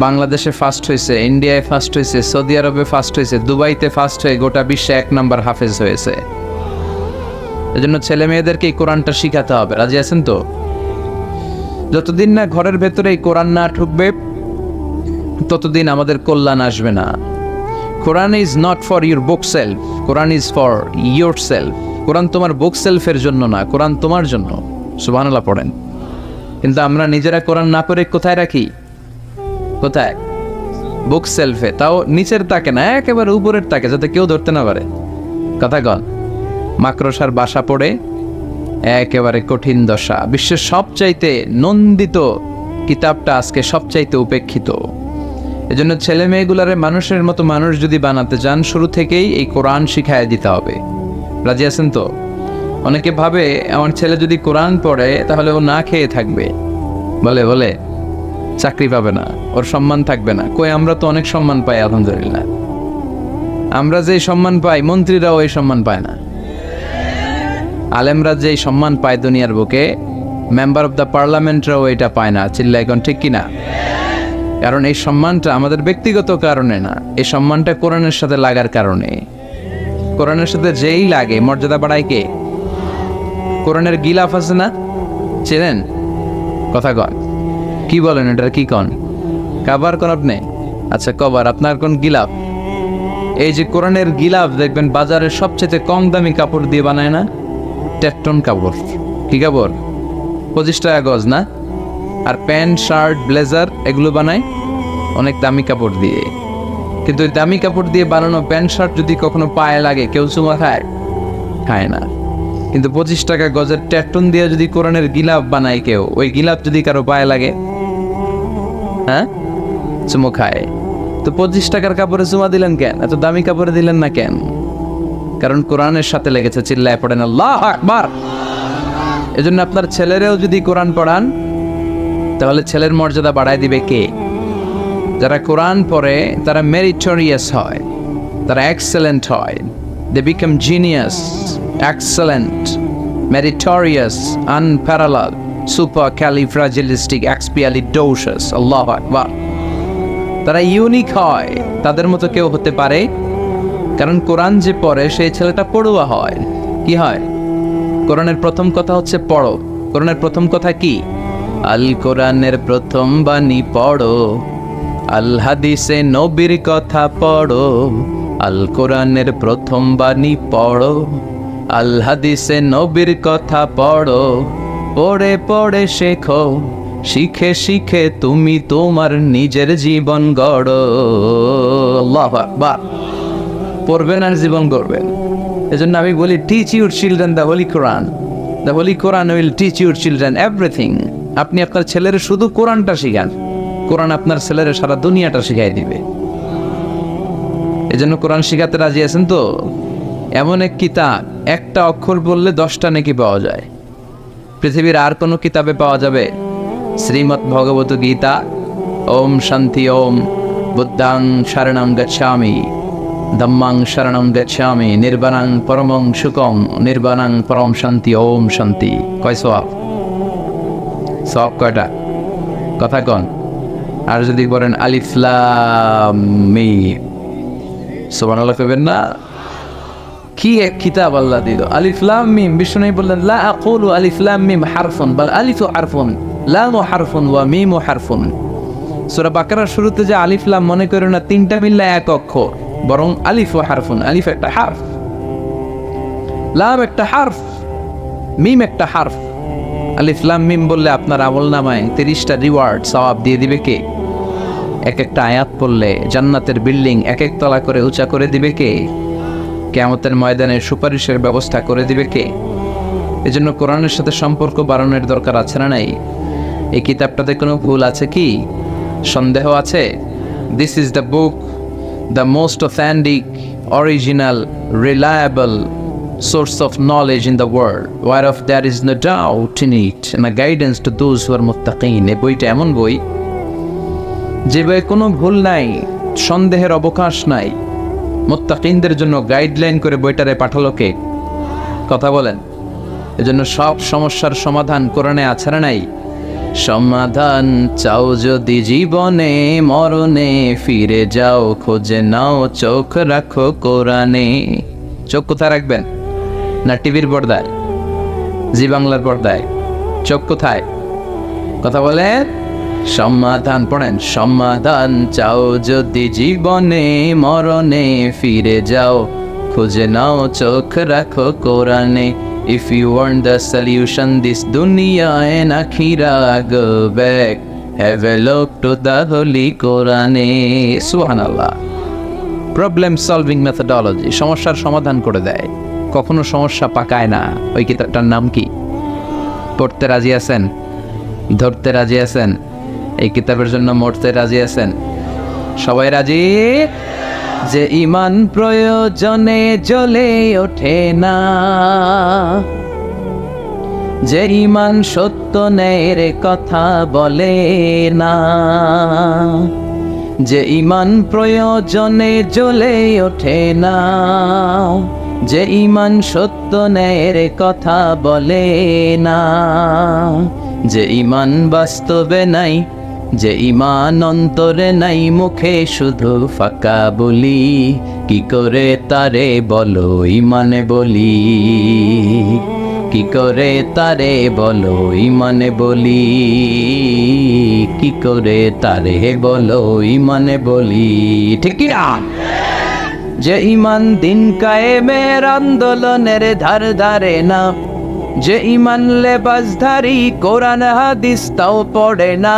বাংলাদেশে ফার্স্ট হয়েছে, ইন্ডিয়ায় ফার্স্ট হয়েছে, সৌদি আরবে ফার্স্ট হয়েছে, দুবাইতে ফার্স্ট হয়ে গোটা বিশ্বে 1 নাম্বার হাফেজ হয়েছে। এজন্য ছেলে মেয়েদেরকে এই কোরআনটা শিখাতে হবে। রাজি আছেন তো? যতদিন না ঘরের ভেতরে এই কোরআন না ঢুকবে, ততদিন আমাদের কল্যাণ আসবে না। Quran is not for your bookshelf, Quran is for yourself. Quran তোমার বুক সেলফের জন্য না, কোরআন তোমার জন্য। সুবহানাল্লাহ পড়েন। কিন্তু আমরা নিজেরা কোরআন না পড়ে কোথায় রাখি? কোথায়? বুক সেলফে, তাও নিচের তাকে না, একেবারে উপরের তাকে, যাতে কেউ ধরতে না পারে। কথা কন। মাকড়সার বাসা পড়ে একেবারে কঠিন দশা। বিশ্বের সবচাইতে নন্দিত কিতাবটা আজকে সবচাইতে উপেক্ষিত। এজন্য ছেলে মেয়েগুলারে মানুষের মতো মানুষ যদি বানাতে চান, শুরু থেকেই এই কোরআন শিখায় দিতে হবে। রাজি আছেন তো? অনেকে ভাবে আমার ছেলে যদি কোরআন পড়ে তাহলে ও না খেয়ে থাকবে, বলে বলে চাকরি পাবে না, ওর সম্মান থাকবে না। কই, আমরা তো অনেক সম্মান পাই আলহামদুলিল্লাহ। আমরা যে সম্মান পাই, মন্ত্রীরাও এই সম্মান পায় না। আলেমরা যে সম্মান পায় দুনিয়ার বুকে, মেম্বার অফ দ্য পার্লামেন্টরাও এটা পায় না। চিল্লা এখন ঠিক কিনা? কারণ এই সম্মানটা আমাদের ব্যক্তিগত কারণে না, এই সম্মানটা কোরআনের সাথে লাগার কারণে। কোরআনের সাথে যেই লাগে মর্যাদা বাড়ায় কে? কোরআনের গিলাফ আছে না, চেনেন? কথা কন, কি বলেন এটার? কি কন? কাবার কোন আপনি? আচ্ছা কবার, আপনার কোন গিলাফ? এই যে কোরআনের গিলাফ দেখবেন বাজারের সবচেয়ে কম দামি কাপড় দিয়ে বানায় না? টেকটন কাপড়। কি কাপড়? 25 টাকা গজ না? আর প্যান্ট, শার্ট, ব্লেজার এগুলো বানায় অনেক দামি কাপড় দিয়ে। কিন্তু ওই দামি কাপড় দিয়ে বানানো প্যান্ট শার্ট যদি কখনো পায়ে লাগে, কেউ চুমা খায়? খায় না। কিন্তু 25 টাকা গজের টেকটন দিয়ে যদি কোরআনের গিলাফ বানায় কেউ, ওই গিলাফ যদি কারো পায়ে লাগে, হ্যাঁ, চুমো খায়। তো 25 টাকার কাপড়ে চুমা দিলেন কেন? এত দামি কাপড়ে দিলেন না কেন? কারণ কোরআনের সাথে লেগেছে। চিল্লায় পড়েন আল্লাহু আকবার। এজন্য আপনার ছেলেরেও যদি কোরআন পড়ান, তাহলে ছেলের মর্যাদা বাড়ায় দিবে কে? যারা কোরআন পড়ে তারা মেরিটোরিয়াস হয়, তারা এক্সেলেন্ট হয়। They become genius, excellent, meritorious, unparalleled, supercalifragilisticexpialidocious. আল্লাহু আকবার। তারা ইউনিক হয়, তাদের মতো কেউ হতে পারে? কারণ কোরআন যে পড়ে সেই ছেলেটা পড়ুয়া হয়। কি হয়? কোরআনের প্রথম কথা হচ্ছে পড়ো। কোরআনের প্রথম কথা কি? আল কোরআনের প্রথম বাণী পড়ো, আল হাদিসে নবীর কথা পড়ো, আল কোরআনের প্রথম বাণী পড়ো, আল হাদিসে নবীর কথা পড়ো, পড়ে পড়ে শেখো, শিখে শিখে তুমি তোমার নিজের জীবন গড়ো। আল্লাহু আকবার। পড়বেন আর জীবন গড়বেন। এজন্য আমি বলি, teach your children the holy Quran. The holy Quran will teach your children everything. আপনি আপনার ছেলের শুধু কোরআনটা শিখান, কোরআন আপনার ছেলের সারা দুনিয়াটা শিখাই দিবে। এজন্য কোরআন শিখাতে রাজি আছেন তো? এমন এক কিতাব, একটা অক্ষর বললে 10টা নেকি পাওয়া যায়। পৃথিবীর আর কোনো কিতাবে পাওয়া যাবে? শ্রীমদ্ ভগবত গীতা, ওম শান্তি ওম, বুদ্ধাং শরণং গচ্ছামি, ধম্মাং শরণং গচ্ছামি, নির্বাণাং পরমং সুখং, নির্বাণাং পরম শান্তি, ওম শান্তি। কয় সওয়াব? সওয়াব কয়টা? কথা কন। আর যদি বলেন আলিফ লাম মিম, সুবহানাল্লাহ কইবেন না? কি এক কিতাব আল্লাহ দিল, আলিফ লাম মিম। বিষ্ণু বললেন, লা আকুলু আলিফ লাম মিম হারফুন, বাল আলিফু হারফুন, লামু হারফুন ওয়া মিমু হারফুন। সূরা বাকারার শুরুতে যে আলিফ লাম, মনে করো না 3টা মিললে এক অক্ষর, বরং আলিফ ও হারফুন। আলিফ একটা হারফ, লাম একটা হারফ, মিম একটা হারফ। আলিফ লাম মিম বললে আপনার আমলনামায় 30টা রিওয়ার্ড সওয়াব দিয়ে দিবে কে? এক একটা আয়াত পড়লে জান্নাতের বিল্ডিং এক এক তলা করে উঁচা করে দিবে কে? কিয়ামতের ময়দানে সুপারিশের ব্যবস্থা করে দিবে কে? এজন্য কোরআনের সাথে সম্পর্ক বাড়ানোর দরকার আছে না নাই? এই কিতাবটাতে কোনো ভুল আছে কি? সন্দেহ আছে? This is the book, the most authentic, original, reliable source of knowledge in the world, whereof there is no doubt in it, and a guidance to those who are muttaqin. এই বইটা এমন বই যে বইয়ে কোনো ভুল নাই, সন্দেহের অবকাশ নাই। মুত্তাকিনদের জন্য গাইডলাইন করে বইটারে পাঠালো কে? কথা বলেন। এজন্য সব সমস্যার সমাধান কোরআনে আছে না নাই? সমাধান চাও যদি জীবনে, মরণে ফিরে যাও, খোঁজে নাও, চোখ রাখো কোরআনে। চোখ কোথায় রাখবেন? না টিভির পর্দায়, জি বাংলার পর্দায়? চোখ কোথায়? কথা বলেন। সমাধান পড়েন। সমাধান চাও যদি জীবনে, মরণে ফিরে যাও, খুঁজে নাও, চোখ রাখো কোরআনে। If you want the solution this dunya and akhirah, go back, have a look to the holy Quran. Subhanallah. Problem solving methodology, সমস্যার সমাধান করে দেয়, কখনো সমস্যা পাকায় না। ওই কিতাবটার নাম কি? পড়তে রাজি আছেন? ধরতে রাজি আছেন? এই কিতাবের জন্য মরতে রাজি আছেন? সবাই রাজি? যে ইমান প্রয়োজনে জ্বলে ওঠে না, যে ইমান সত্য ন্যায়ের কথা বলে না, যে ইমান প্রয়োজনে জ্বলে ওঠে না, যে ইমান সত্য ন্যায়ের কথা বলে না, যে ইমান বাস্তবে নাই, যে ইমান অন্তরে নাই, মুখে শুধু ফাঁকা বলি, কি করে তারে বলো ইমানে বলি, কি করে তারে বলো ইমানে বলি, কি করে তারে বলো ইমানে বলি। ঠিক কি না? যে ইমান দিন কায়েমের আন্দোলনের ধার ধারে না, যে ইমান লেবাসধারী কোরআন হাদিস তাও পড়ে না,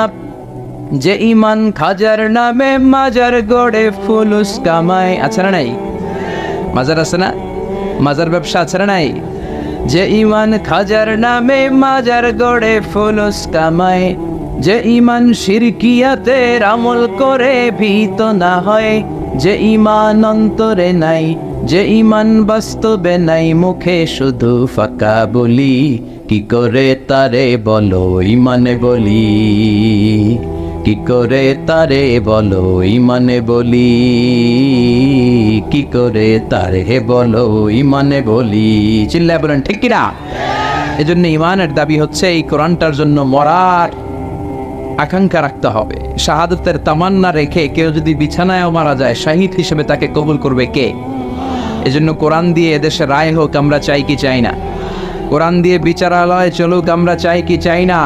যে ইমান খাজার নামে মাজার গড়ে ফুলুস কামায়। আছে না নাই? মাজার আছে না? মাজার ব্যবসা আছে না নাই? যে ইমান খাজার নামে মাজার গড়ে ফুলুস কামায়, যে ইমান শিরকিয়াতের আমল করে ভীত না হয়, যে ইমান অন্তরে নাই, যে ইমান বাস্তবে নাই, মুখে শুধু ফাঁকা বলি, কি করে তারে বলো ইমানে বলি, কি করে তারে বলো ইমানে বলি, কি করে তারে বলো ইমানে বলি। চিল্লায় বলেন ঠিক কিনা? এজন্য ইমানের দাবি হচ্ছে এই কোরআনটার জন্য মরার আকাঙ্ক্ষা রাখতে হবে। শাহাদাতের তামান্না রেখে কেউ যদি বিছানায়ও মারা যায়, শাহিদ হিসেবে তাকে কবুল করবে কে? এজন্য কোরআন দিয়ে এদেশে রায় হোক আমরা চাই কি চাই না? কোরআন দিয়ে বিচারালয় চলুক আমরা চাই কি চাই না?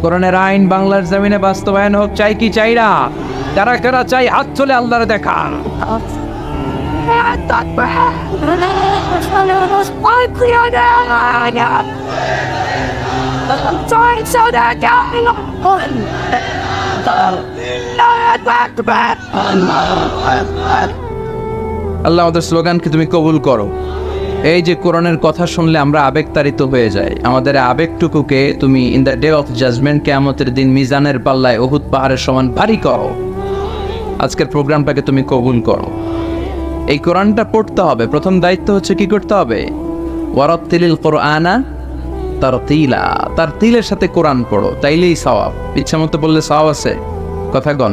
কোরআনের আইন বাংলার জমিনে বাস্তবায়ন হোক চাই কি চাই না? কারা কারা চাই হাত তুলে আল্লাহর দেখা। আল্লাহ আমাদের স্লোগানকে তুমি কবুল করো। এই যে কোরআনের কথা শুনলে আমরা আবেগতাড়িত হয়ে যাই, আমাদের আবেগটুকুকে তুমি in the day of judgement, কিয়ামতের দিন মিজানের পাল্লায় উহুদ পাহাড়ের সমান ভারী করো। আজকের প্রোগ্রামটাকে তুমি কবুল করো। এই কোরআনটা পড়তে হবে, প্রথম দায়িত্ব হচ্ছে কি করতে হবে? ওয়ারাত্তিলিল কোরআনা তারতিলা, তার তিলের সাথে কোরআন পড়ো, তাইলেই সওয়াব। ইচ্ছা মতো বললে সওয়াব আছে, কথা গণ।